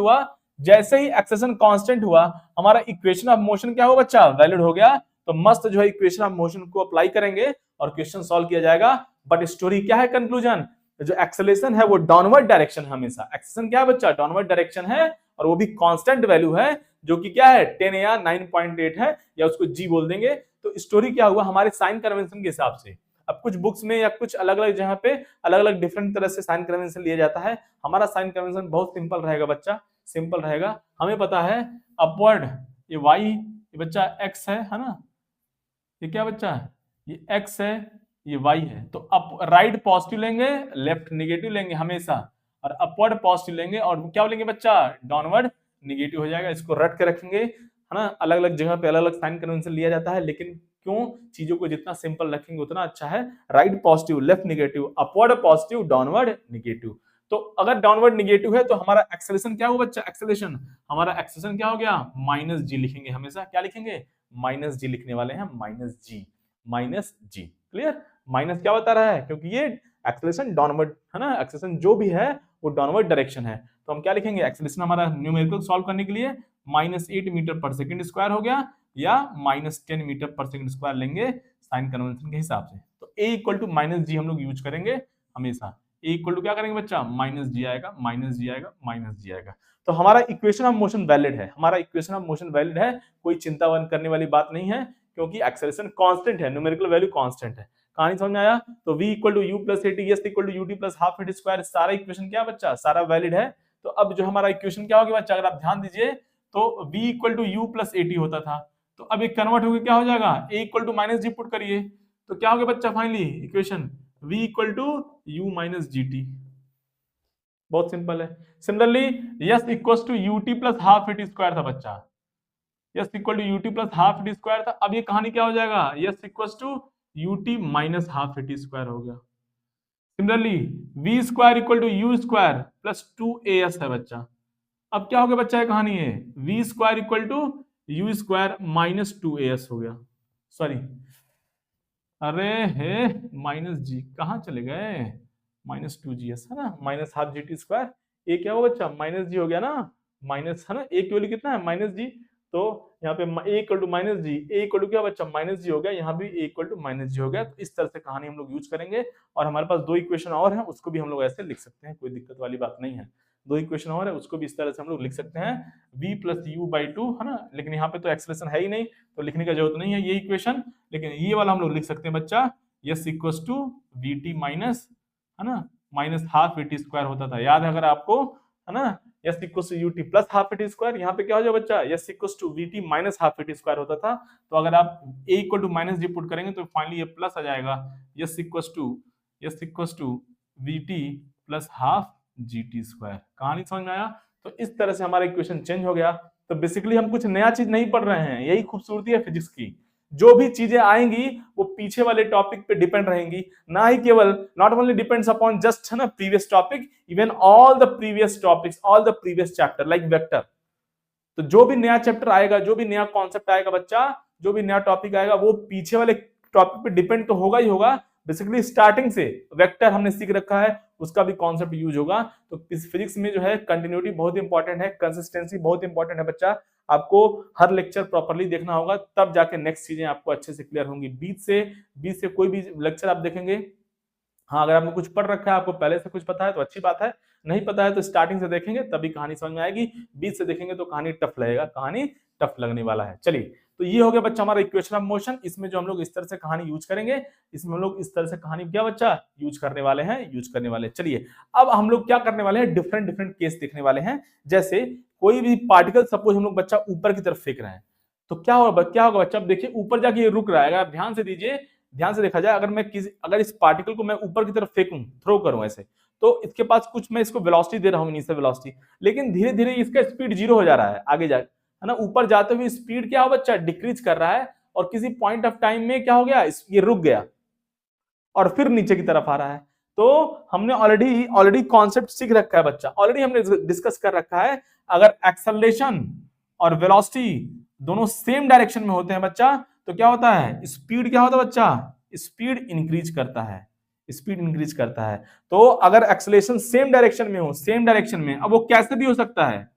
हुआ, हमारा इक्वेशन ऑफ मोशन क्या हुआ बच्चा, वैलिड हो गया। तो मस्त जो है इक्वेशन ऑफ मोशन को अप्लाई करेंगे और क्वेश्चन सॉल्व किया जाएगा। बट स्टोरी क्या है, कंक्लूजन, जो एक्सेलरेशन है वो डाउनवर्ड डायरेक्शन है हमेशा। एक्सेलरेशन क्या है बच्चा, डाउनवर्ड डायरेक्शन है, और वो भी कांस्टेंट वैल्यू है, जो कि क्या है 10 या 9.8 है, या उसको जी बोल देंगे। तो स्टोरी क्या हुआ, हमारे साइन कन्वेंशन के हिसाब से, अब कुछ बुक्स में या कुछ अलग अलग जगह पे अलग अलग डिफरेंट तरह से साइन कन्वेंशन लिया जाता है। हमारा साइन कन्वेंशन बहुत सिंपल रहेगा बच्चा, सिंपल रहेगा। हमें पता है अपवर्ड ये वाई, ये बच्चा एक्स है ना, ये क्या बच्चा, ये एक्स है, ये वाई है। तो अप राइट पॉजिटिव लेंगे, लेफ्ट निगेटिव लेंगे हमेशा, और अपवर्ड पॉजिटिव लेंगे, और क्या लेंगे बच्चा, डाउनवर्ड निगेटिव हो जाएगा। इसको रट के रखेंगे, है ना। अलग अलग जगह पे अलग अलग साइन कन्वेंशन लिया जाता है, लेकिन क्यों, चीजों को जितना सिंपल रखेंगे उतना अच्छा है। Right positive, left negative, upward positive, downward negative. तो अगर डाउनवर्ड निगेटिव है तो हमारा एक्सेलरेशन क्या हुआ बच्चा, एक्सेलरेशन, हमारा एक्सेलरेशन क्या हो गया, माइनस जी लिखेंगे हमेशा। क्या लिखेंगे, माइनस जी लिखने वाले हैं, माइनस जी। क्लियर, माइनस क्या बता रहा है, क्योंकि ये एक्सेलरेशन डाउनवर्ड है ना, एक्सेलरेशन जो भी है वो डाउनवर्ड डायरेक्शन है। तो हम क्या लिखेंगे, एक्सेलरेशन हमारा न्यूमेरिकल सॉल्व करने के लिए -8 मीटर पर सेकंड स्क्वायर हो गया, या -10 मीटर पर सेकंड स्क्वायर लेंगे साइन कन्वेंशन के हिसाब से। तो a इक्वल टू -g हम लोग यूज करेंगे हमेशा, ए इक्वल टू क्या करेंगे बच्चा, माइनस जी आएगा, माइनस जी आएगा, माइनस जी आएगा। तो हमारा इक्वेशन ऑफ मोशन वैलिड है, हमारा इक्वेशन ऑफ मोशन वैलिड है, कोई चिंता करने वाली बात नहीं है, क्योंकि एक्सेलरेशन कांस्टेंट है, न्यूमेरिकल वैल्यू कांस्टेंट है। कहानी समझ में आया? तो v equal to u plus a t, s equal to u t plus half t square, सारा इक्वेशन क्या बच्चा, सारा वैलिड है। तो अब जो हमारा इक्वेशन क्या होगा बच्चा, अगर आप ध्यान दीजिए तो v equal to u plus a t होता था, तो अब ये कन्वर्ट होकर क्या हो जाएगा, a equal to minus g put करिए, तो क्या हो गया बच्चा finally equation, v equal to u minus g t. बहुत सिंपल है। Similarly s equal to u t plus half t square था बच्चा, s equal to u t plus half t square था, अब ये कहानी क्या हो जाएगा, s equal to u t minus half t square हो गया। Similarly v square equal to you square plus two a S है बच्चा, अब क्या हो गया बच्चा, ये कहानी है v square equal to you square minus two a s हो गया, सॉरी अरे हे माइनस जी कहाँ चले गए, माइनस टू जी एस है ना, minus half G T square, ये क्या हो बच्चा, माइनस जी हो गया ना, माइनस है ना, ए की वैल्यू कितना है माइनस जी, तो यहाँ पे a equal to minus g, a equal to क्या बच्चा माइनस जी हो गया, यहाँ भी a equal to minus g हो गया। तो इस तरह से कहानी हम लोग यूज करेंगे, और हमारे पास दो इक्वेशन और हैं, उसको भी हम लोग ऐसे लिख सकते हैं, कोई दिक्कत वाली बात नहीं है। दो इक्वेशन और है, उसको भी इस तरह से हम लोग लिख सकते हैं, v plus you by to है ना, लेकिन यहाँ पे तो एक्सप्रेशन है ही नहीं, तो लिखने का जरूरत नहीं है ये इक्वेशन, लेकिन ये वाला हम लोग लिख सकते हैं बच्चा, s equal to v t minus है ना, minus half v t square होता था, याद है अगर आपको, है ना, s equal to u t plus half t square, यहाँ पे क्या हो जाए बच्चा, s equal to v t minus half t square होता था, तो अगर आप a equal to minus g put करेंगे तो फाइनली ये प्लस आ जाएगा, s equal to v T plus half G T square. कहानी समझ में आया? तो इस तरह से हमारा इक्वेशन चेंज हो गया। तो बेसिकली हम कुछ नया चीज नहीं पढ़ रहे हैं, यही खूबसूरती है फिजिक्स की, जो भी चीजें आएंगी वो पीछे वाले टॉपिक पे डिपेंड रहेंगी, ना ही केवल not only depends upon just है ना previous topic, even all the previous topics, all the previous chapter like vector. तो जो भी नया चैप्टर आएगा, जो भी नया कॉन्सेप्ट आएगा बच्चा, जो भी नया टॉपिक आएगा वो पीछे वाले टॉपिक पे डिपेंड तो होगा ही होगा। बेसिकली स्टार्टिंग से वेक्टर हमने सीख रखा है, उसका भी कॉन्सेप्ट यूज होगा। तो इस फिजिक्स में जो है कंटिन्यूटी बहुत इंपॉर्टेंट है, कंसिस्टेंसी बहुत इंपॉर्टेंट है बच्चा, आपको हर लेक्चर प्रॉपर्ली देखना होगा, तब जाके नेक्स्ट चीजें आपको अच्छे से क्लियर होंगी। बीच से कोई भी लेक्चर आप देखेंगे, हाँ अगर आपने कुछ पढ़ रखा है, आपको पहले से कुछ पता है तो अच्छी बात है, नहीं पता है तो स्टार्टिंग से देखेंगे तभी कहानी समझ में आएगी, बीच से देखेंगे तो कहानी टफ लगेगा, कहानी टफ लगने वाला है। चलिए, तो ये हो गया बच्चा हमारा इक्वेशन ऑफ मोशन, इसमें जो हम लोग इस तरह से कहानी यूज करेंगे, इसमें हम लोग इस तरह से कहानी क्या बच्चा यूज करने वाले हैं। चलिए, अब हम लोग क्या करने वाले हैं, डिफरेंट डिफरेंट केस देखने वाले हैं। जैसे कोई भी पार्टिकल सपोज हम लोग बच्चा ऊपर की तरफ फेंक रहे हैं, तो क्या होगा बच्चा, अब देखिए ऊपर जाके ये रुक रहा है, अगर आप ध्यान से दीजिए, ध्यान से देखा जाए, अगर इस पार्टिकल को मैं ऊपर की तरफ फेंकूं, थ्रो करूं ऐसे, तो इसके पास कुछ मैं इसको वेलोसिटी दे रहा हूं, इनिशियल वेलोसिटी, लेकिन धीरे धीरे इसका स्पीड जीरो हो जा रहा है, आगे जाए है ना, ऊपर जाते हुए स्पीड क्या हो बच्चा डिक्रीज कर रहा है, और किसी पॉइंट ऑफ टाइम में क्या हो गया, ये रुक गया और फिर नीचे की तरफ आ रहा है। तो हमने ऑलरेडी कॉन्सेप्ट सीख रखा है बच्चा, ऑलरेडी हमने डिस्कस कर रखा है, अगर एक्सेलरेशन और वेलोसिटी दोनों सेम डायरेक्शन में होते हैं बच्चा, तो क्या होता है, स्पीड क्या होता है बच्चा, स्पीड इंक्रीज करता है, स्पीड इंक्रीज करता है। तो अगर एक्सेलरेशन सेम डायरेक्शन में हो, सेम डायरेक्शन में, अब वो कैसे भी हो सकता है,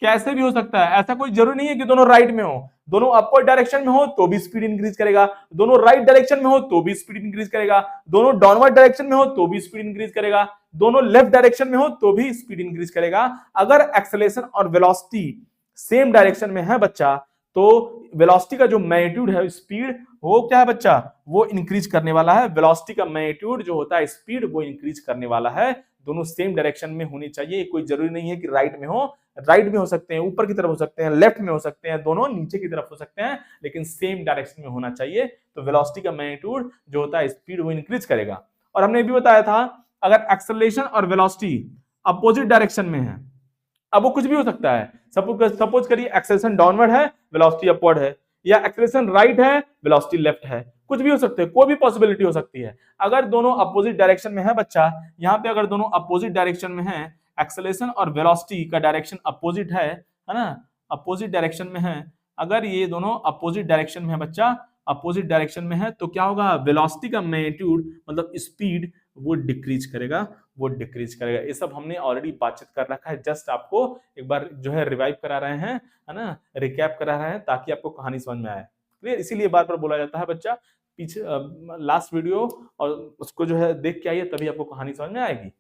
कैसे भी हो सकता है, ऐसा कोई जरूरी नहीं है कि दोनों राइट में हो, दोनों अपवर्ड डायरेक्शन में हो तो भी स्पीड इंक्रीज करेगा, दोनों राइट डायरेक्शन में हो तो भी स्पीड इंक्रीज करेगा, दोनों डाउनवर्ड डायरेक्शन में हो तो भी स्पीड इंक्रीज करेगा, दोनों लेफ्ट डायरेक्शन में हो तो भी स्पीड इंक्रीज करेगा। अगर एक्सेलरेशन और वेलोसिटी सेम डायरेक्शन में है बच्चा, तो वेलोसिटी का जो मैग्नीट्यूड है, स्पीड, वो क्या है बच्चा, वो इंक्रीज करने वाला है। वेलोसिटी का मैग्नीट्यूड जो होता है, स्पीड, वो इंक्रीज करने वाला है। दोनों सेम डायरेक्शन में होनी चाहिए, कोई जरूरी नहीं है कि राइट में हो, राइट में हो सकते हैं, ऊपर की तरफ हो सकते हैं, लेफ्ट में हो सकते हैं, दोनों नीचे की तरफ हो सकते हैं, लेकिन सेम डायरेक्शन में होना चाहिए। तो वेलोसिटी का मैग्नीट्यूड जो होता है, स्पीड, वो इंक्रीज करेगा। और हमने भी बताया था, अगर एक्सेलरेशन और वेलोसिटी अपोजिट डायरेक्शन में है, अब वो कुछ भी हो सकता है, सपोज करिए एक्सेलरेशन डाउनवर्ड है, वेलोसिटी अपवर्ड है, या एक्सेलरेशन राइट है, वेलोसिटी लेफ्ट है, कुछ भी हो सकते हैं, कोई भी पॉसिबिलिटी हो सकती है। अगर दोनों अपोजिट डायरेक्शन में है बच्चा, यहाँ पे अगर दोनों अपोजिट डायरेक्शन में है, एक्सेलरेशन और वेलोसिटी का डायरेक्शन अपोजिट है ना, अपोजिट डायरेक्शन में है, अगर ये दोनों अपोजिट डायरेक्शन में है बच्चा, अपोजिट डायरेक्शन में है, तो क्या होगा, वेलोसिटी का मैग्नीट्यूड मतलब स्पीड, वो डिक्रीज करेगा, वो डिक्रीज करेगा। ये सब हमने ऑलरेडी बातचीत कर रखा है, जस्ट आपको एक बार जो है रिवाइव करा रहे हैं, है ना, रिकैप करा रहे हैं, ताकि आपको कहानी समझ में आए। क्लियर? इसीलिए बार बार बोला जाता है बच्चा, पीछे लास्ट वीडियो और उसको जो है देख के आइए, तभी आपको कहानी समझ में आएगी।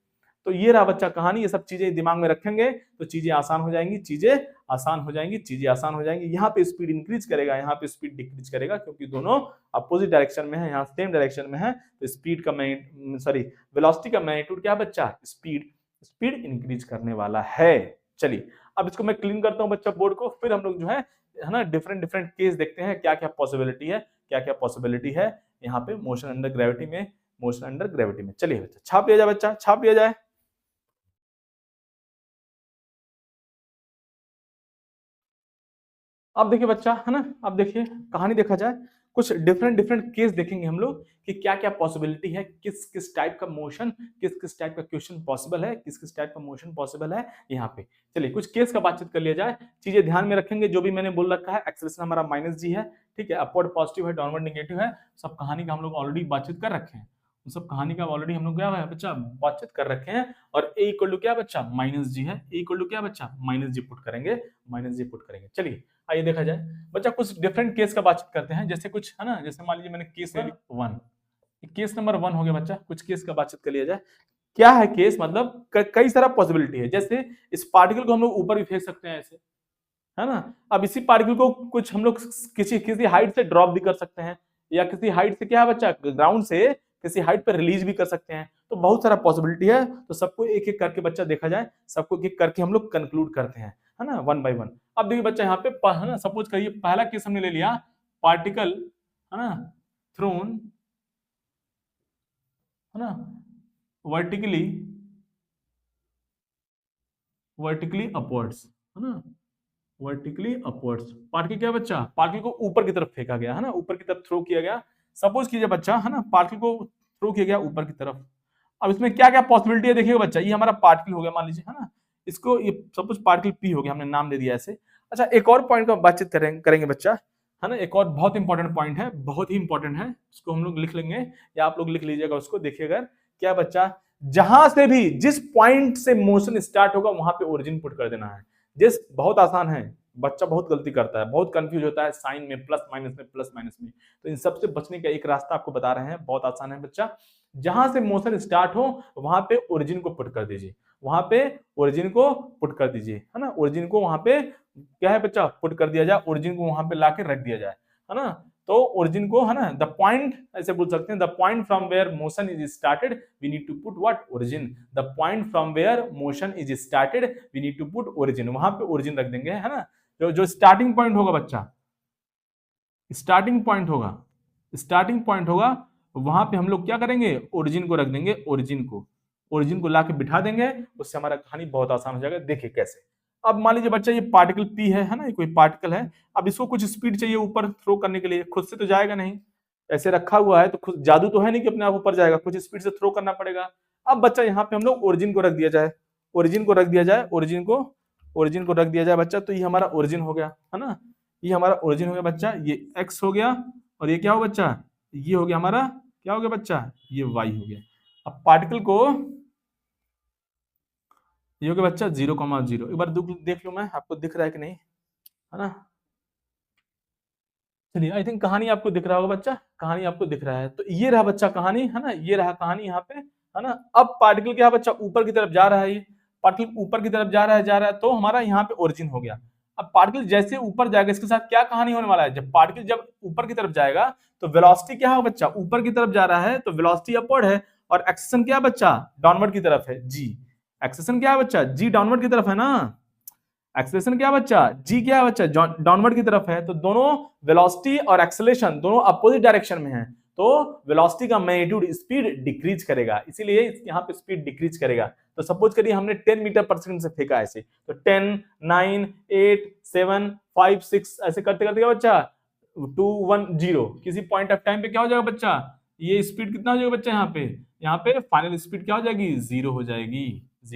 तो ये रहा बच्चा कहानी। ये सब चीजें दिमाग में रखेंगे तो चीजें आसान हो जाएंगी, चीजें आसान हो जाएंगी, चीजें आसान हो जाएंगी। यहाँ पे स्पीड इंक्रीज करेगा, यहाँ पे स्पीड डिक्रीज करेगा, क्योंकि दोनों अपोजिट डायरेक्शन में है, यहाँ सेम डायरेक्शन में है। तो स्पीड का वेलोसिटी का मैग्नीट्यूड क्या बच्चा, स्पीड इंक्रीज करने वाला है। चलिए अब इसको मैं क्लीन करता हूँ बच्चा बोर्ड को, फिर हम लोग जो है ना डिफरेंट डिफरेंट केस देखते हैं, क्या क्या पॉसिबिलिटी है, क्या क्या पॉसिबिलिटी है यहाँ पे मोशन अंडर ग्रेविटी में, मोशन अंडर ग्रेविटी में। चलिए बच्चा छाप लिया जाए, बच्चा छाप लिया जाए। अब देखिए बच्चा है ना, अब देखिए कहानी देखा जाए, कुछ डिफरेंट डिफरेंट केस देखेंगे हम लोग कि क्या क्या पॉसिबिलिटी है, किस किस टाइप का मोशन, किस किस टाइप का क्वेश्चन पॉसिबल है, किस किस टाइप का मोशन पॉसिबल है यहाँ पे। चलिए कुछ केस का बातचीत कर लिया जाए, चीजें ध्यान में रखेंगे जो भी मैंने बोल रखा है। एक्सेलरेशन हमारा -g है, ठीक है, अपवर्ड पॉजिटिव है, डाउनवर्ड नेगेटिव है, सब कहानी का हम लोग ऑलरेडी बातचीत कर रखे हैं, सब कहानी का ऑलरेडी हम लोग क्या है बच्चा बातचीत कर रखे हैं। और a इक्वल टू क्या बच्चा -g है, a इक्वल टू क्या बच्चा -g पुट करेंगे। चलिए आइए देखा जाए बच्चा, कुछ डिफरेंट केस का बातचीत करते हैं। जैसे कुछ है ना, जैसे मान लीजिए मैंने केस वन, केस नंबर 1 हो गया बच्चा, कुछ केस का बातचीत कर लिया जाए। क्या है केस, मतलब कई सारा पॉसिबिलिटी है। जैसे इस पार्टिकल को हम लोग ऊपर भी फेंक सकते हैं ऐसे, है ना। अब इसी पार्टिकल को कुछ हम लोग किसी किसी हाइट से ड्रॉप भी कर सकते हैं, या किसी हाइट से क्या है बच्चा ग्राउंड से किसी हाइट पर रिलीज भी कर सकते हैं। तो बहुत सारा पॉसिबिलिटी है, तो सबको एक एक करके बच्चा देखा जाए, सबको एक एक करके हम लोग कंक्लूड करते हैं, है ना, वन बाय वन। अब देखिए बच्चा यहाँ पे है ना, सपोज करिए पहला केस हमने ले लिया, पार्टिकल है ना थ्रोन है ना वर्टिकली अपवर्ड्स, है ना, वर्टिकली अपवर्ड्स। पार्टिकल क्या बच्चा, पार्टिकल को ऊपर की तरफ फेंका गया, है ना, ऊपर की तरफ थ्रो किया गया। सपोज कीजिए बच्चा है ना, पार्टिकल को थ्रो किया गया ऊपर की तरफ। अब इसमें क्या क्या पॉसिबिलिटी है देखिएगा बच्चा, ये हमारा पार्टिकल हो गया मान लीजिए, है ना, इसको ये सपोज पार्टिकल पी हो गया, हमने नाम दे दिया ऐसे। अच्छा एक और पॉइंट का बातचीत करेंगे बच्चा, है ना, एक और बहुत इंपॉर्टेंट पॉइंट है, बहुत ही इंपॉर्टेंट है, उसको हम लोग लिख लेंगे या आप लोग लिख लीजिएगा उसको। देखिएगा क्या बच्चा, जहां से भी जिस पॉइंट से मोशन स्टार्ट होगा वहां पे ओरिजिन पुट कर देना है। जिस बहुत आसान है, बच्चा बहुत गलती करता है, बहुत कंफ्यूज होता है साइन में, प्लस माइनस में। तो इन सब से बचने का एक रास्ता आपको बता रहे हैं, बहुत आसान है बच्चा। जहां से मोशन स्टार्ट हो वहां पे ओरिजिन को पुट कर दीजिए, वहां पे ओरिजिन को पुट कर दीजिए, है ना, ओरिजिन को वहां पे क्या है बच्चा पुट कर दिया जाए, ओरिजिन को वहां पे लाके रख दिया जाए, है ना। तो ओरिजिन को है ना, द पॉइंट ऐसे बोल सकते हैं, the point from where motion is started we need to put what origin, the point from where motion is started we need to put origin, वहां पे ओरिजिन रख देंगे, है ना। जो स्टार्टिंग पॉइंट होगा बच्चा, स्टार्टिंग पॉइंट होगा वहां पे हम लोग क्या करेंगे, ओरिजिन को रख देंगे, ओरिजिन को लाके बिठा देंगे, उससे हमारा कहानी बहुत आसान हो जाएगा। देखिए कैसे। अब मान लीजिए बच्चा ये पार्टिकल पी है ना, ये कोई पार्टिकल है। अब इसको कुछ स्पीड चाहिए ऊपर थ्रो करने के लिए, खुद से तो जाएगा नहीं, ऐसे रखा हुआ है तो खुद जादू तो है नहीं कि अपने आप ऊपर जाएगा, कुछ स्पीड से थ्रो करना पड़ेगा। अब बच्चा यहाँ पे हम लोग ओरिजिन को रख दिया जाए, ओरिजिन को रख दिया जाए बच्चा, तो ये हमारा ओरिजिन हो गया, है ना, ये हमारा ओरिजिन हो गया बच्चा, ये एक्स हो गया, और ये क्या हो बच्चा, ये हो गया हमारा क्या हो गया बच्चा, ये वाई हो गया। अब पार्टिकल को ये हो गया बच्चा 0,0। एक बार देख लूं मैं, आपको दिख रहा है कि नहीं, है ना। चलिए आई थिंक कहानी आपको दिख रहा होगा बच्चा, कहानी आपको दिख रहा है। तो ये रहा बच्चा कहानी, है ना, ये रहा कहानी यहाँ पे, है ना। अब पार्टिकल क्या बच्चा ऊपर की तरफ जा रहा है, ये पार्टिकल ऊपर की तरफ जा रहा है, तो हमारा यहाँ पे ओरिजिन हो गया। अब पार्टिकल जैसे ऊपर जाएगा, इसके साथ क्या कहानी होने वाला है, जब पार्टिकल जब ऊपर की तरफ जाएगा तो वेलोसिटी क्या होगा बच्चा, ऊपर की तरफ जा रहा है तो वेलोसिटी अपवर्ड है, और एक्सेलरेशन क्या बच्चा डाउनवर्ड की तरफ है, जी। एक्सेलरेशन क्या है बच्चा, जी डाउनवर्ड की तरफ है ना, एक्सेलरेशन क्या बच्चा, जी क्या है बच्चा डाउनवर्ड की तरफ है। तो दोनों वेलोसिटी और एक्सेलरेशन दोनों अपोजिट डायरेक्शन में है, तो वेलोसिटी का मैग्नीट्यूड स्पीड डिक्रीज करेगा, इसीलिए यहाँ पे स्पीड डिक्रीज करेगा। तो सपोज करिए हमने 10 मीटर पर सेकंड से फेंका ऐसे, तो 10 9 8 7 5 6 ऐसे करते करते क्या बच्चा 2 1 0, किसी पॉइंट ऑफ टाइम पे क्या हो जाएगा बच्चा, ये स्पीड कितना हो जाएगा बच्चा, यहाँ पे फाइनल स्पीड क्या हो जाएगी, 0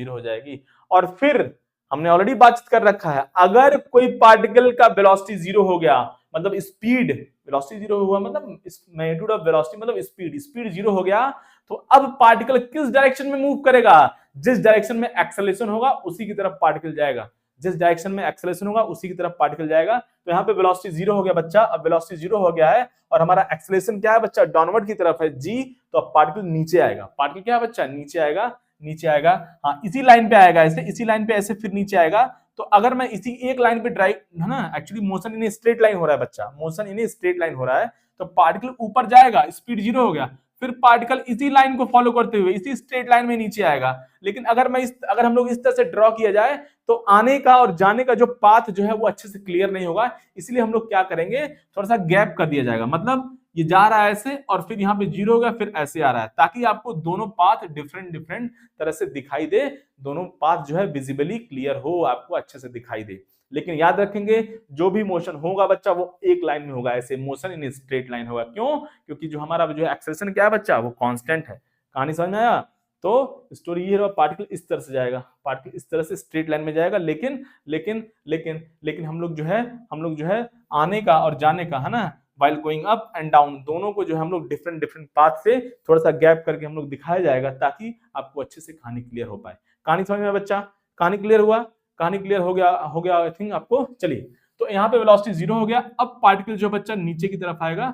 हो जाएगी। और फिर हमने ऑलरेडी बातचीत कर रखा है, अगर कोई पार्टिकल का वेलोसिटी 0 हो गया, मतलब स्पीड, वेलोसिटी 0 हुआ मतलब मैग्नीट्यूड ऑफ वेलोसिटी मतलब स्पीड 0 हो गया, तो अब पार्टिकल किस डायरेक्शन में मूव करेगा, जिस डायरेक्शन में एक्सेलरेशन होगा उसी की तरफ पार्टिकल जाएगा, जिस डायरेक्शन में एक्सेलरेशन होगा उसी की तरफ पार्टिकल जाएगा। तो यहाँ पे वेलोसिटी 0 हो गया बच्चा, अब वेलोसिटी 0 हो गया है और हमारा एक्सेलरेशन क्या है बच्चा, डाउनवर्ड की तरफ है जी, तो अब पार्टिकल नीचे आएगा, पार्टिकल क्या है बच्चा नीचे आएगा, नीचे आएगा, हाँ इसी लाइन पे आएगा, ऐसे इसी लाइन पे ऐसे फिर नीचे आएगा। तो अगर मैं इसी एक लाइन पे ड्राइव, है ना, actually motion in straight line हो रहा है बच्चा, मोशन इन स्ट्रेट लाइन हो रहा है, तो पार्टिकल ऊपर जाएगा, स्पीड 0 हो गया, फिर पार्टिकल इसी लाइन को फॉलो करते हुए इसी स्ट्रेट लाइन में नीचे आएगा। लेकिन अगर हम लोग इस तरह से ड्रॉ किया जाए तो आने का और जाने का जो पाथ जो है वो अच्छे से क्लियर नहीं होगा, इसलिए हम लोग क्या करेंगे, थोड़ा सा गैप कर दिया जाएगा, मतलब ये जा रहा है ऐसे और फिर यहाँ पे 0 हो गया, फिर ऐसे आ रहा है, ताकि आपको दोनों पाथ डिफरेंट डिफरेंट तरह से दिखाई दे, दोनों पाथ जो है विजिबली क्लियर हो, आपको अच्छे से दिखाई दे। लेकिन याद रखेंगे जो भी मोशन होगा बच्चा वो एक लाइन में होगा, ऐसे मोशन इन स्ट्रेट लाइन होगा। क्यों? क्योंकि जो हमारा जो एक्सेलरेशन क्या है बच्चा, वो कांस्टेंट है। कहानी समझ में आया? तो स्टोरी ये है, पार्टिकल इस तरह से जाएगा, पार्टिकल इस तरह से स्ट्रेट लाइन में जाएगा, लेकिन लेकिन लेकिन लेकिन हम लोग जो है आने का और जाने का, है ना, while going up and down, दोनों को जो है हम लोग डिफरेंट डिफरेंट पाथ से थोड़ा सा गैप करके हम लोग दिखाया जाएगा, ताकि आपको अच्छे से कहानी क्लियर हो पाए। कहानी समझ में बच्चा? कहानी क्लियर हुआ? कहानी क्लियर हो गया आई थिंक आपको। चलिए, तो यहाँ पे वेलोसिटी 0 हो गया। अब पार्टिकल जो बच्चा नीचे की तरफ आएगा,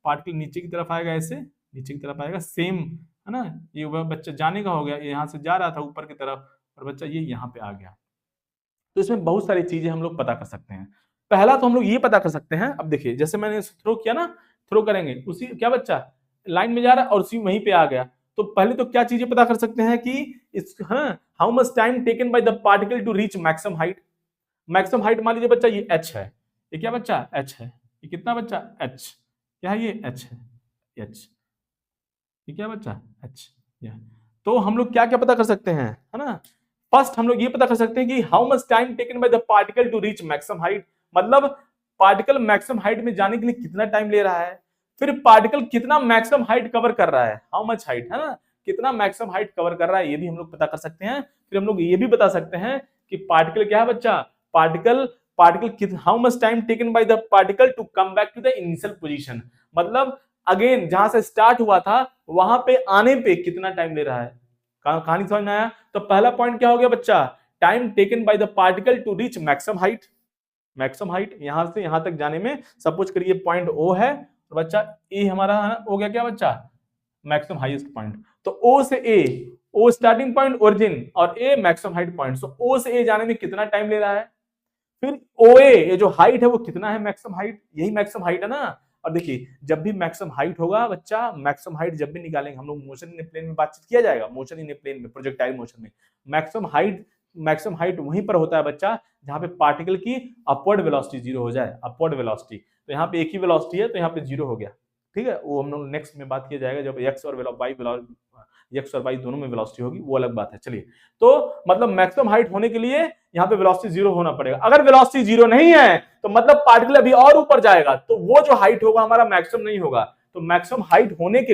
पार्टिकल नीचे की तरफ आएगा, ऐसे नीचे की तरफ आएगा, सेम, है ना, ये बच्चा जाने का हो गया, यहाँ से जा रहा था ऊपर की तरफ और बच्चा ये यहाँ पे आ गया। तो इसमें बहुत सारी चीजें हम लोग पता कर सकते हैं। पहला तो हम लोग ये पता कर सकते हैं, अब देखिए जैसे मैंने थ्रो किया ना, थ्रो करेंगे उसी क्या बच्चा लाइन में जा रहा है और उसी वहीं पे आ गया, तो पहले तो क्या चीजें पता कर सकते हैं कि इस, how much time taken by the particle to reach maximum height. Maximum height मान लीजिए बच्चा ये h है, ये क्या बच्चा h है, ये कितना बच्चा h, क्या है ये h है, h, ये क्या बच्चा h, ये। तो हम लोग क्या क्या पता कर सकते हैं, है ना, फर्स्ट हम लोग ये पता कर सकते हैं कि how much time taken by the particle to reach maximum height, मतलब पार्टिकल मैक्सिमम हाइट में जाने के लिए कितना टाइम ले रहा है, फिर पार्टिकल कितना मैक्सिमम हाइट कवर कर रहा है, हाउ मच हाइट, है ना, कितना मैक्सिमम हाइट कवर कर रहा है, ये भी हम लोग पता कर सकते हैं। फिर हम लोग ये भी बता सकते हैं कि पार्टिकल क्या है बच्चा, particle how much time taken by the particle to come back to the initial position, मतलब अगेन जहां से स्टार्ट हुआ था वहां पे आने पे कितना टाइम ले रहा है। कहानी समझ में आया? तो पहला पॉइंट क्या हो गया बच्चा, time taken by the particle to reach maximum height. Maximum height यहां से यहां तक जाने में, सपोज करिए पॉइंट O है तो बच्चा ए हमारा हो गया क्या बच्चा, मैक्सिमम हाईएस्ट पॉइंट। तो O से A, O starting point origin और A maximum height point, so O से A जाने में कितना टाइम ले रहा है। फिर OA ये जो हाइट है वो कितना है, मैक्सिमम हाइट, यही मैक्सिमम हाइट है ना। और देखिए जब भी मैक्सिमम हाइट होगा बच्चा, मैक्सिमम हाइट जब भी निकालेंगे हम लोग, मोशन इन प्लेन में बातचीत किया जाएगा, मोशन इन प्लेन में, प्रोजेक्टाइल मोशन में मैक्सिमम हाइट वहीं पर होता है बच्चा जहां पे पार्टिकल की अपवर्ड वेलोसिटी 0 हो जाए, अपवर्ड वेलोसिटी। तो यहाँ पे एक ही वेलोसिटी है तो यहाँ पे 0 हो गया, ठीक है, वो हम लोग नेक्स्ट में बात किया जाएगा, जब एक्स और वाई दोनों में वेलोसिटी होगी वो अलग बात है। चलिए, तो मतलब मैक्सिमम हाइट होने के लिए यहाँ पे वेलोसिटी 0 होना पड़ेगा। अगर वेलोसिटी 0 नहीं है तो मतलब पार्टिकल अभी और ऊपर जाएगा, तो वो जो हाइट होगा हमारा मैक्सिमम नहीं होगा। तो मैक्सिमम हाइट होने के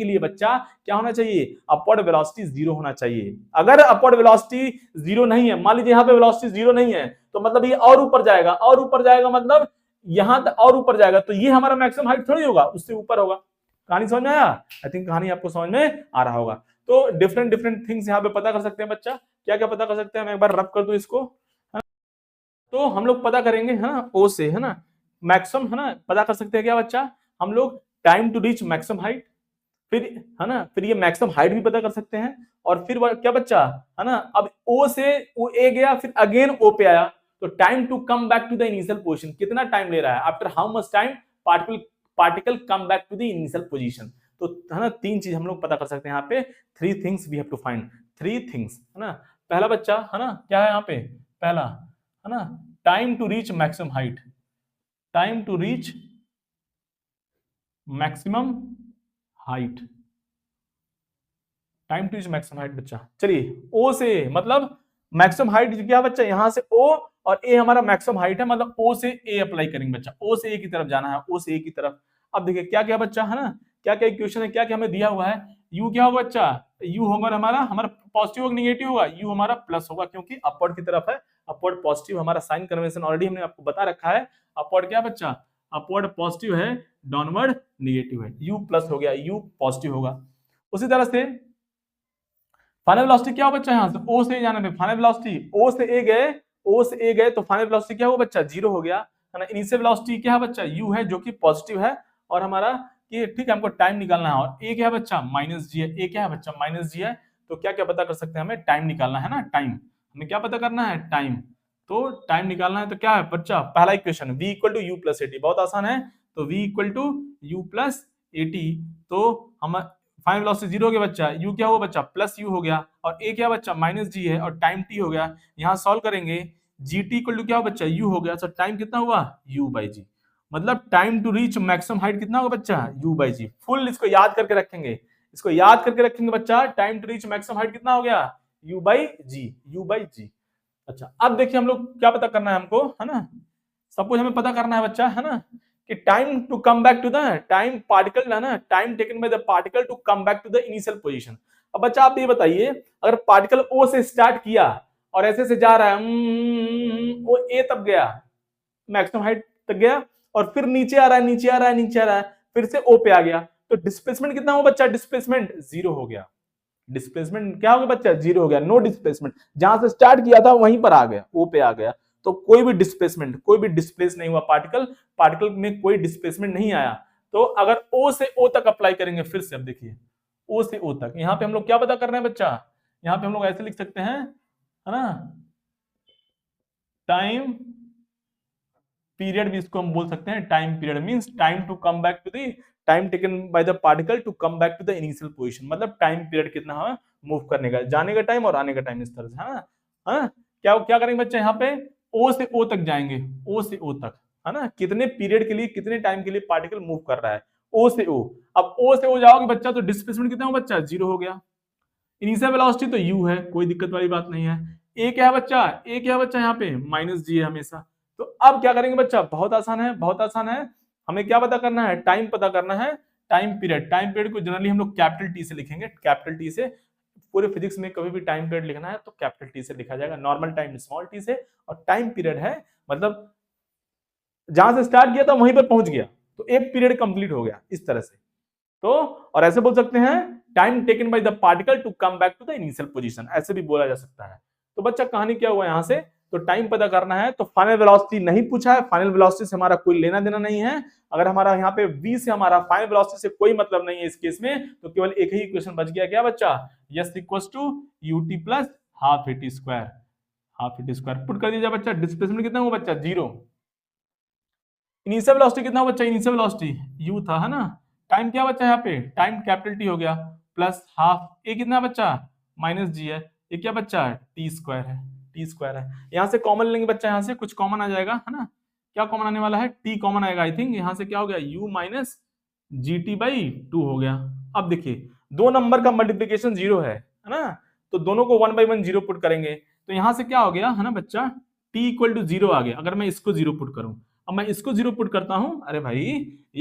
लिए बच्चा क्या होना चाहिए, अपवर्ड वेलोसिटी 0 होना चाहिए। अगर अपवर्ड वेलोसिटी 0 नहीं है, मान लीजिए यहाँ पे वेलोसिटी 0 नहीं है, तो मतलब ये और ऊपर जाएगा, मतलब यहां तक और ऊपर जाएगा, तो ये हमारा मैक्सिमम हाइट थोड़ी होगा, उससे ऊपर होगा। कहानी समझ में आया? आई थिंक कहानी आपको समझ में आ रहा होगा। तो डिफरेंट थिंग्स यहाँ पे पता कर सकते हैं बच्चा, क्या क्या पता कर सकते हैं, मैं एक बार रब कर दूं इसको। तो हम लोग पता करेंगे, है ना, O से, है ना, मैक्सिमम, है ना, पता कर सकते हैं क्या बच्चा, हम लोग time to reach maximum height, फिर, है ना, फिर ये मैक्सिमम हाइट भी पता कर सकते हैं, और फिर क्या बच्चा, है ना, अब O से वो A गया, फिर अगेन O पे आया, तो time to come back to the initial position, कितना टाइम ले रहा है, after how much time particle come back to the initial position. तो है ना, तीन चीज हम लोग पता कर सकते हैं यहाँ पे, 3 things we have to find, 3 things, है ना। पहला बच्चा, है ना, क्या है यहाँ पे, पहला, है ना, time to reach maximum height, time to reach maximum height, time to reach maximum height बच्चा। चलिए, O से मतलब मैक्सिमम हाइट क्या बच्चा, यहां से O और A हमारा मैक्सिमम हाइट है, मतलब O से A अप्लाई करेंगे बच्चा, O से A की तरफ जाना है, O से A की तरफ। अब देखिए क्या क्या बच्चा, है ना, क्या क्या इक्वेशन है, क्या क्या हमें दिया हुआ है। U क्या होगा बच्चा, U होगा हमारा पॉजिटिव होगा निगेटिव होगा, U हमारा प्लस होगा क्योंकि अपवर्ड की तरफ है, अपवर्ड पॉजिटिव हमारा साइन कन्वेंशन ऑलरेडी हमने आपको बता रखा है। अपवर्ड क्या बच्चा, अपवर्ड पॉजिटिव है, डाउनवर्ड निगेटिव है, U प्लस हो गया, U पॉजिटिव होगा। उसी तरह से फाइनल वेलोसिटी क्या हो बच्चा, यहाँ से O से जाने में फाइनल वेलोसिटी, O से A गए तो फाइनल वेलोसिटी क्या हो बच्चा, 0 हो गया, है ना। इनिशियल वेलोसिटी क्या है बच्चा, U है जो कि पॉजिटिव है, और हमारा कि ठीक है हमको टाइम निकालना है, और ए क्या है बच्चा माइनस जी है, ए क्या है बच्चा माइनस जी है, तो क्या क्या पता कर सकते हैं, हमें टाइम निकालना है ना, टाइम हमें क्या पता करना है, टाइम। तो टाइम निकालना है तो क्या है बच्चा, पहला equation v equal to u plus a t, बहुत आसान है, तो v equal to u plus a t, तो हम फाइनल वेलोसिटी जीरो हो गया बच्चा, u क्या हुआ बच्चा प्लस u हो गया, और a क्या बच्चा माइनस g है, और टाइम t हो गया, यहाँ सॉल्व करेंगे gt इक्वल टू क्या हुआ बच्चा u हो गया, तो टाइम कितना हुआ u बाई जी, मतलब time to reach maximum height कितना होगा बच्चा u बाई जी, फुल इसको याद करके रखेंगे, इसको याद करके रखेंगे बच्चा, time to reach maximum height कितना हो गया u by g, u by g. अच्छा अब देखिए हम लोग क्या पता करना है हमको, है ना, सब कुछ हमें पता करना है बच्चा, है ना, कि time to come back to the time particle, है ना, time taken by the particle to come back to the initial position. अब बच्चा आप ये बताइए, अगर पार्टिकल ओ से स्टार्ट किया और ऐसे से जा रहा है, वो ए तक गया, मैक्सिमम हाइट तक गया, और फिर नीचे आ रहा है, नीचे आ रहा है, नीचे आ रहा है, फिर से ओ पे आ गया, तो डिस्प्लेसमेंट कितना हो बच्चा, डिस्प्लेसमेंट जीरो हो गया, डिस्प्लेसमेंट क्या हो गया बच्चा, जीरो हो गया, नो डिस्प्लेसमेंट, जहां से स्टार्ट किया था वहीं पर आ गया, ओ पे आ गया, तो कोई भी डिस्प्लेसमेंट, कोई भी डिस्प्लेस नहीं हुआ पार्टिकल, पार्टिकल में कोई डिस्प्लेसमेंट नहीं आया। तो अगर ओ से ओ तक अप्लाई करेंगे, फिर से अब देखिए ओ से ओ तक, यहां पे हम लोग क्या पता कर रहे हैं बच्चा, यहां पे हम लोग ऐसे लिख सकते हैं, है ना, टाइम पीरियड भी इसको हम बोल सकते हैं, time period means time to come back to the time taken by the particle to come back to the initial position, मतलब टाइम पीरियड कितना है मूव करने का, जाने का टाइम और आने का टाइम, इस तरह से, है ना, हाँ क्या क्या करेंगे बच्चे, यहाँ पे ओ से ओ तक जाएंगे, ओ से ओ तक, है ना, कितने पीरियड के लिए, कितने टाइम के लिए पार्टिकल मूव कर रहा है, ओ से ओ, अब ओ से ओ जाओगे बच्चा तो डिस्प्लेसमेंट कितना हो बच्चा, जीरो हो गया, इनिशियल वेलोसिटी तो u है, कोई दिक्कत वाली बात नहीं है, a क्या है बच्चा, a क्या है बच्चा यहाँ पे माइनस g है हमेशा। तो अब क्या करेंगे बच्चा, बहुत आसान है, बहुत आसान है, हमें क्या पता करना है, टाइम पता करना है, टाइम पीरियड, टाइम पीरियड को जनरली हम लोग कैपिटल टी से लिखेंगे, कैपिटल टी से, पूरे फिजिक्स में कभी भी टाइम पीरियड लिखना है तो कैपिटल टी से लिखा जाएगा, नॉर्मल टाइम स्मॉल टी से, और टाइम पीरियड है मतलब जहां से स्टार्ट किया था वहीं पर पहुंच गया, तो एक पीरियड कंप्लीट हो गया, इस तरह से। तो और ऐसे बोल सकते हैं time taken by the particle to come back to the initial position, ऐसे भी बोला जा सकता है। तो बच्चा कहानी क्या हुआ यहां से, तो टाइम पता करना है, तो फाइनल वेलोसिटी नहीं पूछा है, फाइनल वेलोसिटी से हमारा कोई लेना देना नहीं है, अगर हमारा यहाँ पे v से हमारा फाइनल वेलोसिटी से कोई मतलब नहीं है इस केस में, तो केवल एक ही इक्वेशन बच गया, क्या बच्चा, s equals to ut plus half a t square, half a t square put कर दीजिए बच्चा, डिस्प्लेसमेंट कितना हुआ बच्चा, जीरो, इनिशियल वेलोसिटी कितना हुआ बच्चा, इनिशियल वेलोसिटी u था, है ना, टाइम क्या बच्चा यहाँ पे, टाइम कैपिटल टी हो गया, प्लस हाफ ए कितना बच्चा माइनस जी है, ये क्या बच्चा टी स्क्वायर है, टी स्क्वायर है, यहाँ से कॉमन लेंगे बच्चा, यहाँ से कुछ कॉमन आ जाएगा, है ना, क्या कॉमन आने वाला है, टी कॉमन आएगा आई थिंक, यहाँ से क्या हो गया u minus g T by two हो गया। अब देखिए दो नंबर का मल्टीप्लीकेशन जीरो है ना, तो दोनों को 1 by 1 जीरो पुट करेंगे, तो यहाँ से क्या हो गया, है ना बच्चा, t इक्वल टू जीरो आ गया, अगर मैं इसको जीरो पुट करूं, अब मैं इसको जीरो पुट करता हूं, अरे भाई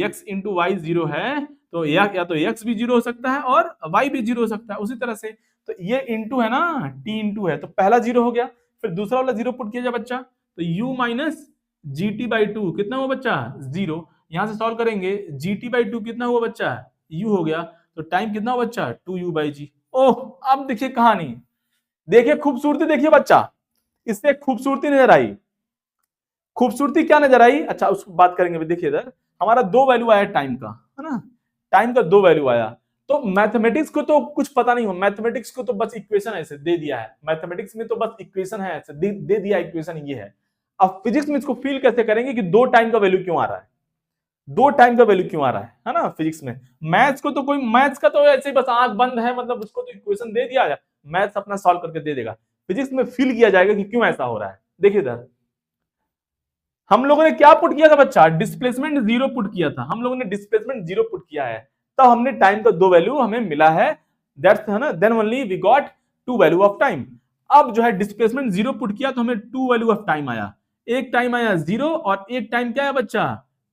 x इंटू वाई जीरो है, तो या तो x भी जीरो हो सकता है और y भी जीरो हो सकता है, उसी तरह से तो ये इंटू है ना, t इंटू है, तो पहला जीरो हो गया, फिर दूसरा वाला जीरो पुट किया जाए बच्चा, तो u minus g T by two कितना हुआ बच्चा, जीरो, यहां से सॉल्व करेंगे जी टी बाई टू कितना हुआ बच्चा, u हो गया, तो टाइम कितना हुआ बच्चा, 2u बाई जी। ओह अब देखिए कहानी, देखिए खूबसूरती, देखिए बच्चा, इससे खूबसूरती नजर आई, खूबसूरती क्या नजर आई, अच्छा उस बात करेंगे, देखिए इधर हमारा दो वैल्यू आया टाइम का, है ना, टाइम का दो वैल्यू आया, तो मैथमेटिक्स को तो कुछ पता नहीं हो, मैथमेटिक्स को तो बस इक्वेशन ऐसे दे दिया है, मैथमेटिक्स में तो बस इक्वेशन है ऐसे दे दिया, इक्वेशन ये है। अब फिजिक्स में इसको फील कैसे करेंगे कि दो टाइम का वैल्यू क्यों आ रहा है, दो टाइम का वैल्यू क्यों आ रहा है ना, फिजिक्स में, मैथ्स को तो कोई, मैथ्स का तो ऐसे ही बस आंख बंद है, मतलब उसको तो इक्वेशन दे दिया, मैथ्स अपना सॉल्व करके दे देगा, फिजिक्स में फील किया जाएगा कि क्यों ऐसा हो रहा है। देखिए इधर हम लोगों ने क्या पुट किया था बच्चा, डिस्प्लेसमेंट जीरो पुट किया था, हम लोगों ने डिस्प्लेसमेंट जीरो पुट किया है, तब हमने टाइम का दो वैल्यू हमें मिला है, दैट्स, है ना, then only we got to value of time. अब जो है डिस्प्लेसमेंट जीरो पुट किया तो हमें टू वैल्यू ऑफ टाइम आया, एक टाइम आया जीरो और एक टाइम क्या है बच्चा,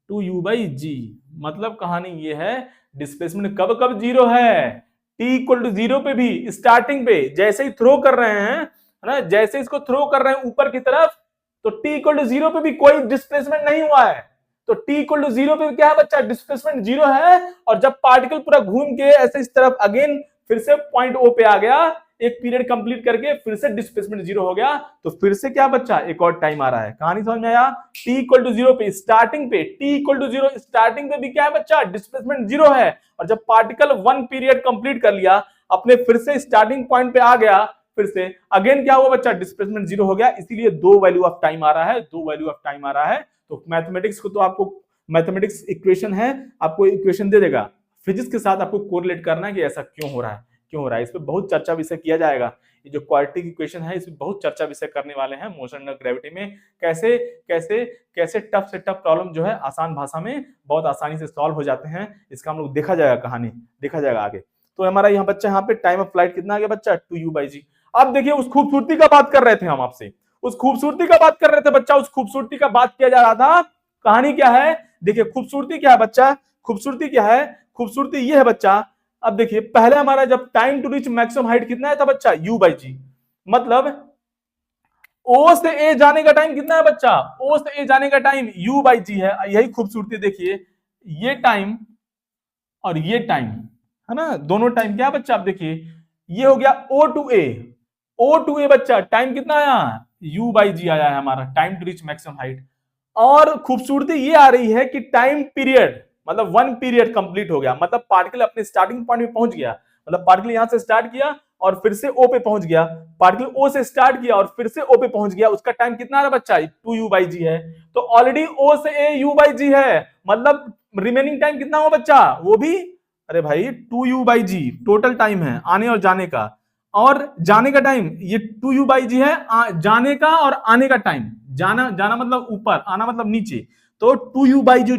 2u बाई जी, मतलब कहानी ये है डिस्प्लेसमेंट कब कब जीरो है, t इक्वल टू जीरो पे भी, स्टार्टिंग पे जैसे ही थ्रो कर रहे हैं, है ना, जैसे इसको थ्रो कर रहे हैं ऊपर की तरफ, तो t इक्वल टू जीरो पे भी कोई डिस्प्लेसमेंट नहीं हुआ है, तो t इक्वल टू जीरो पे क्या है बच्चा, डिस्प्लेसमेंट जीरो है, और जब पार्टिकल पूरा घूम के ऐसे इस तरफ अगेन फिर से पॉइंट ओ पे आ गया, एक पीरियड कंप्लीट करके फिर से डिस्प्लेसमेंट जीरो हो गया, तो फिर से क्या बच्चा एक और टाइम आ रहा है। कहानी समझ में आया? t इक्वल टू जीरो पे स्टार्टिंग पे, t equal to zero starting पे भी क्या है बच्चा, डिस्प्लेसमेंट जीरो है। और जब पार्टिकल वन पीरियड कंप्लीट कर लिया, अपने फिर से स्टार्टिंग पॉइंट पे आ गया, फिर से अगेन क्या हुआ बच्चा, डिस्प्लेसमेंट जीरो हो गया। इसीलिए दो वैल्यू ऑफ टाइम आ रहा है, दो वैल्यू ऑफ टाइम आ रहा है। तो मैथमेटिक्स को तो आपको मैथमेटिक्स इक्वेशन है, आपको इक्वेशन दे देगा, फिजिक्स के साथ आपको कोरिलेट करना है कि ऐसा क्यों हो रहा है, क्यों हो रहा है। इस पे बहुत चर्चा विषय किया जाएगा। ये जो क्वाड्रेटिक इक्वेशन है, इस पे बहुत चर्चा विषय करने वाले हैं मोशन और ग्रेविटी में। कैसे कैसे कैसे टफ से टफ प्रॉब्लम जो है आसान भाषा में बहुत आसानी से सॉल्व हो जाते हैं, इसका हम लोग देखा जाएगा, कहानी देखा जाएगा आगे। तो हमारा यहाँ बच्चा यहाँ पे टाइम ऑफ फ्लाइट कितना आ गया बच्चा, 2u/g। अब देखिए उस खूबसूरती का बात कर रहे थे हम आपसे, उस खूबसूरती का बात कर रहे थे बच्चा, उस खूबसूरती का बात किया जा रहा था। कहानी क्या है, देखिए खूबसूरती क्या है बच्चा, खूबसूरती क्या है, खूबसूरती ये है बच्चा। अब देखिए पहले हमारा जब time to reach maximum height कितना है था बच्चा, u/g। मतलब ओ से ए जाने का टाइम कितना है बच्चा, ओ से ए जाने का टाइम u/g है। यही खूबसूरती देखिए, ये टाइम और ये टाइम है ना, दोनों टाइम क्या बच्चा, आप देखिए ये हो गया O टू ए, O टू ए बच्चा टाइम कितना आया, u/g आया है हमारा time to reach maximum height. और खूबसूरती ये आ रही है कि टाइम पीरियड मतलब वन पीरियड कंप्लीट हो गया, मतलब पार्टिकल अपने स्टार्टिंग पॉइंट में पहुंच गया। मतलब पार्टिकल यहां से स्टार्ट किया और फिर से ओ पे पहुंच गया, पार्टिकल ओ से स्टार्ट किया और फिर से ओ पे पहुंच गया, उसका टाइम कितना आ रहा बच्चा, 2u/g है। तो ऑलरेडी ओ से ए u/g है, मतलब रिमेनिंग टाइम कितना हो बच्चा, वो भी अरे भाई 2u/g टोटल टाइम है आने और जाने का। और जाने का टाइम ये 2u/g है, जाने का और आने का टाइम, जाना जाना मतलब ऊपर, आना मतलब नीचे। तो 2u/g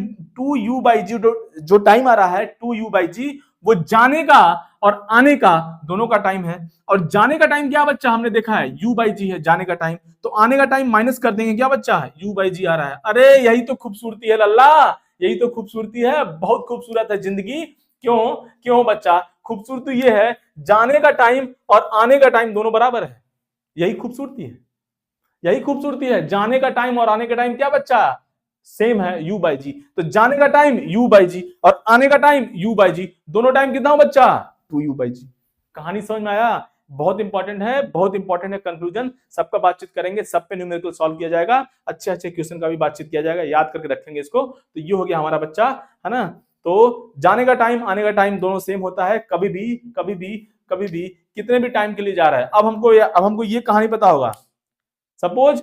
जो टाइम आ रहा है 2u/g, वो जाने का और आने का दोनों का टाइम है। और जाने का टाइम क्या बच्चा, हमने देखा है u/g है जाने का टाइम, तो आने का टाइम माइनस कर देंगे, क्या बच्चा है u/g आ रहा है। अरे यही तो खूबसूरती है लल्ला, यही तो खूबसूरती है, बहुत खूबसूरत है जिंदगी। क्यों क्यों बच्चा, खूबसूरती ये है जाने का टाइम और आने का टाइम दोनों बराबर है, यही खूबसूरती है, यही खूबसूरती है। जाने का टाइम और आने का टाइम क्या बच्चा, सेम है u/g। तो जाने का टाइम u/g और आने का टाइम u/g, दोनों टाइम कितना हो बच्चा, 2u/g। कहानी समझ में आया? बहुत इंपॉर्टेंट है, बहुत इंपॉर्टेंट है। कंक्लूजन सबका बातचीत करेंगे, सब पे न्यूमेरिकल सॉल्व किया जाएगा, अच्छे अच्छे क्वेश्चन का भी बातचीत किया जाएगा, याद करके रखेंगे इसको। तो ये हो गया हमारा बच्चा, है ना। तो जाने का टाइम आने का टाइम दोनों सेम होता है, कभी भी कभी भी कभी भी कितने भी टाइम के लिए जा रहा है। अब हमको ये कहानी पता होगा, सपोज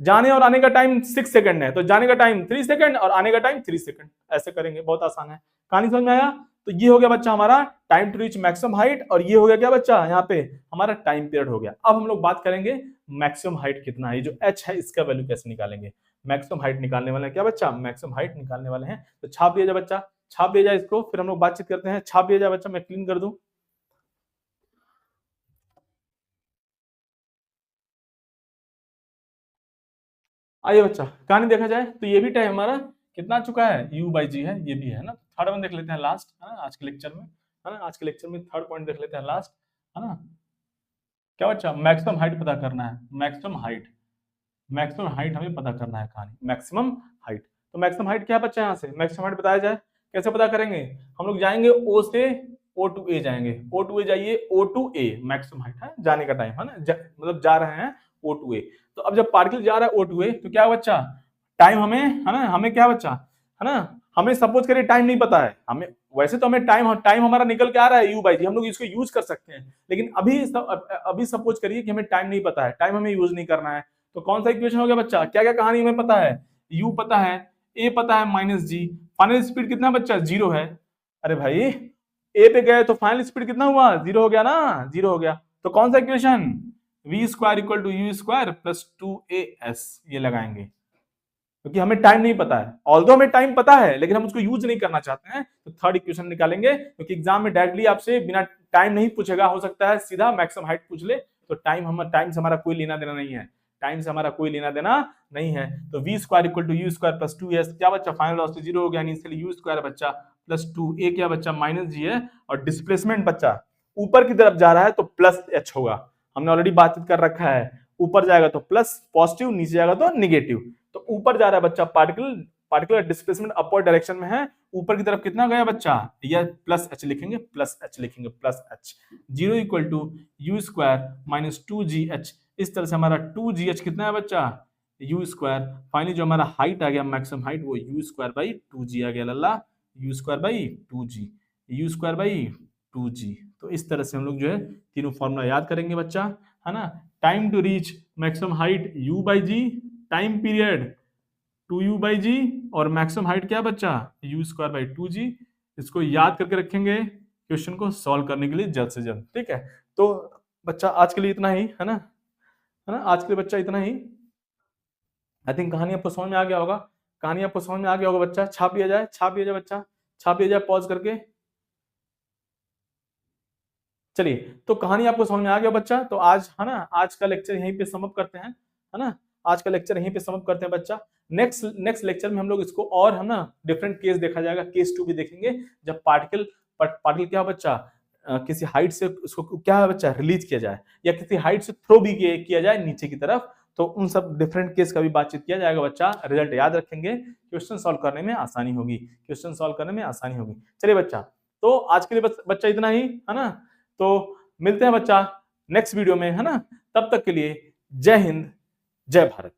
जाने और आने का टाइम 6 सेकंड है, तो जाने का टाइम 3 सेकंड और आने का टाइम 3 सेकंड, ऐसे करेंगे, बहुत आसान है। कहानी समझ में आया? तो ये हो गया बच्चा हमारा time to reach maximum height, और ये हो गया क्या बच्चा, यहाँ पे हमारा टाइम पीरियड हो गया। अब हम लोग बात करेंगे मैक्सिमम हाइट कितना है, ये जो h है इसका वैल्यू कैसे निकालेंगे। मैक्सिमम हाइट निकालने वाले हैं क्या बच्चा, मैक्सिमम हाइट निकालने वाले हैं। तो छाप दिया जाए बच्चा, छाप दिया जाए इसको, फिर हम लोग बातचीत करते हैं। छाप दिया जाए बच्चा, मैं क्लीन कर दूं। आइए बच्चा, कहानी देखा जाए तो ये भी टाइम हमारा कितना आ चुका है, u/g है, ये भी है ना। थर्ड वन देख लेते हैं लास्ट, है ना, आज के लेक्चर में, है ना, आज के लेक्चर में थर्ड पॉइंट देख लेते हैं लास्ट, है ना। क्या बच्चा, मैक्सिमम हाइट पता करना है, मैक्सिमम हाइट, मैक्सिमम हाइट हमें पता करना है कहानी, मैक्सिमम हाइट। तो मैक्सिमम हाइट क्या बच्चा, यहाँ से मैक्सिमम हाइट बताया जाए, कैसे पता करेंगे। हम लोग जाएंगे ओ से O टू ए जाएंगे, O टू ए जाइए, O to a maximum height है, जाने का टाइम है ना, मतलब जा रहे हैं O टू ए। तो अब जब पार्टिकल जा रहा है O टू ए, तो क्या बच्चा टाइम हमें, है ना, हमें क्या बच्चा, है ना, हमें सपोज करिए टाइम नहीं पता है हमें, वैसे तो हमें टाइम टाइम हमारा निकल के आ रहा है u/g, हम लोग इसको यूज कर सकते हैं। लेकिन अभी सपोज करिए कि हमें टाइम नहीं पता है, टाइम हमें यूज नहीं करना है, तो कौन सा इक्वेशन हो गया बच्चा, क्या क्या कहानी हमें पता है, u पता है, a पता है, -g, फाइनल स्पीड कितना बच्चा, 0 है। अरे भाई ए पे गए तो फाइनल स्पीड कितना हुआ, 0 हो गया ना, 0 हो गया। तो कौन सा इक्वेशन, v² = u² + 2as, ये लगाएंगे, क्योंकि हमें टाइम नहीं पता है। ऑल्दो हमें टाइम पता है लेकिन हम उसको यूज नहीं करना चाहते हैं, तो थर्ड इक्वेशन निकालेंगे, क्योंकि एग्जाम में डायरेक्टली आपसे बिना टाइम नहीं पूछेगा, हो सकता है सीधा मैक्सिमम हाइट पूछ ले, तो टाइम से हमारा कोई लेना देना नहीं है, टाइम से हमारा कोई लेना देना नहीं है। तो v² = u² + 2s, क्या बच्चा, फाइनल वेलोसिटी 0 हो गया, इनिशियली u² बच्चा प्लस 2a, क्या बच्चा, -g है, और डिस्प्लेसमेंट बच्चा ऊपर की तरफ जा रहा है तो +h होगा, हमने ऑलरेडी बातचीत कर रखा है, ऊपर जाएगा तो प्लस पॉजिटिव, नीचे जाएगा तो निगेटिव। तो ऊपर जा रहा है बच्चा particle, particular displacement upward direction में है, ऊपर की तरफ कितना गया बच्चा, या प्लस एच लिखेंगे, प्लस एच लिखेंगे, plus h. 0 equal to you square minus 2gh, इस तरह से हमारा 2gh कितना है बच्चा, यू स्क्वायर। फाइनली जो हमारा हाइट आ गया, मैक्सिमम हाइट, वो यू स्क्वायर बाई 2g आ गया लल्ला, u square by 2g, u square by 2g। तो इस तरह से हम लोग जो है तीनों फॉर्मूला याद करेंगे बच्चा, है ना। Time to reach maximum height u by g, time period 2u by g, और मैक्सिमम हाइट क्या बच्चा, u स्क्वायर बाई 2g। इसको याद करके रखेंगे क्वेश्चन को सॉल्व करने के लिए जल्द से जल्द, ठीक है। तो बच्चा आज के लिए इतना ही, है ना, है ना, आज के लिए बच्चा इतना ही। आई थिंक कहानी आपको समझ में आ गया होगा, कहानी आपको समझ में आ गया होगा बच्चा। छाप लिया जाए, छाप लिया जाए बच्चा, छाप लिया जाए पॉज करके। चलिए, तो कहानी आपको समझ में आ गया बच्चा। तो आज, है ना, आज का लेक्चर यहीं पे समअप करते हैं, है ना, आज का लेक्चर यहीं पे समअप करते हैं बच्चा। नेक्स्ट लेक्चर में हम लोग इसको और, है ना, डिफरेंट केस देखा जाएगा, केस 2 भी देखेंगे, जब पार्टिकल क्या बच्चा, किसी हाइट से उसको क्या है बच्चा, रिलीज किया जाए, या किसी हाइट से थ्रो भी किया जाए नीचे की तरफ, तो उन सब डिफरेंट केस का भी बातचीत किया जाएगा बच्चा। रिजल्ट याद रखेंगे, क्वेश्चन सॉल्व करने में आसानी होगी, क्वेश्चन सॉल्व करने में आसानी होगी। चलिए बच्चा, तो आज के लिए बच्चा इतना ही, है ना। तो मिलते हैं बच्चा नेक्स्ट वीडियो में, है ना। तब तक के लिए जय हिंद, जय भारत।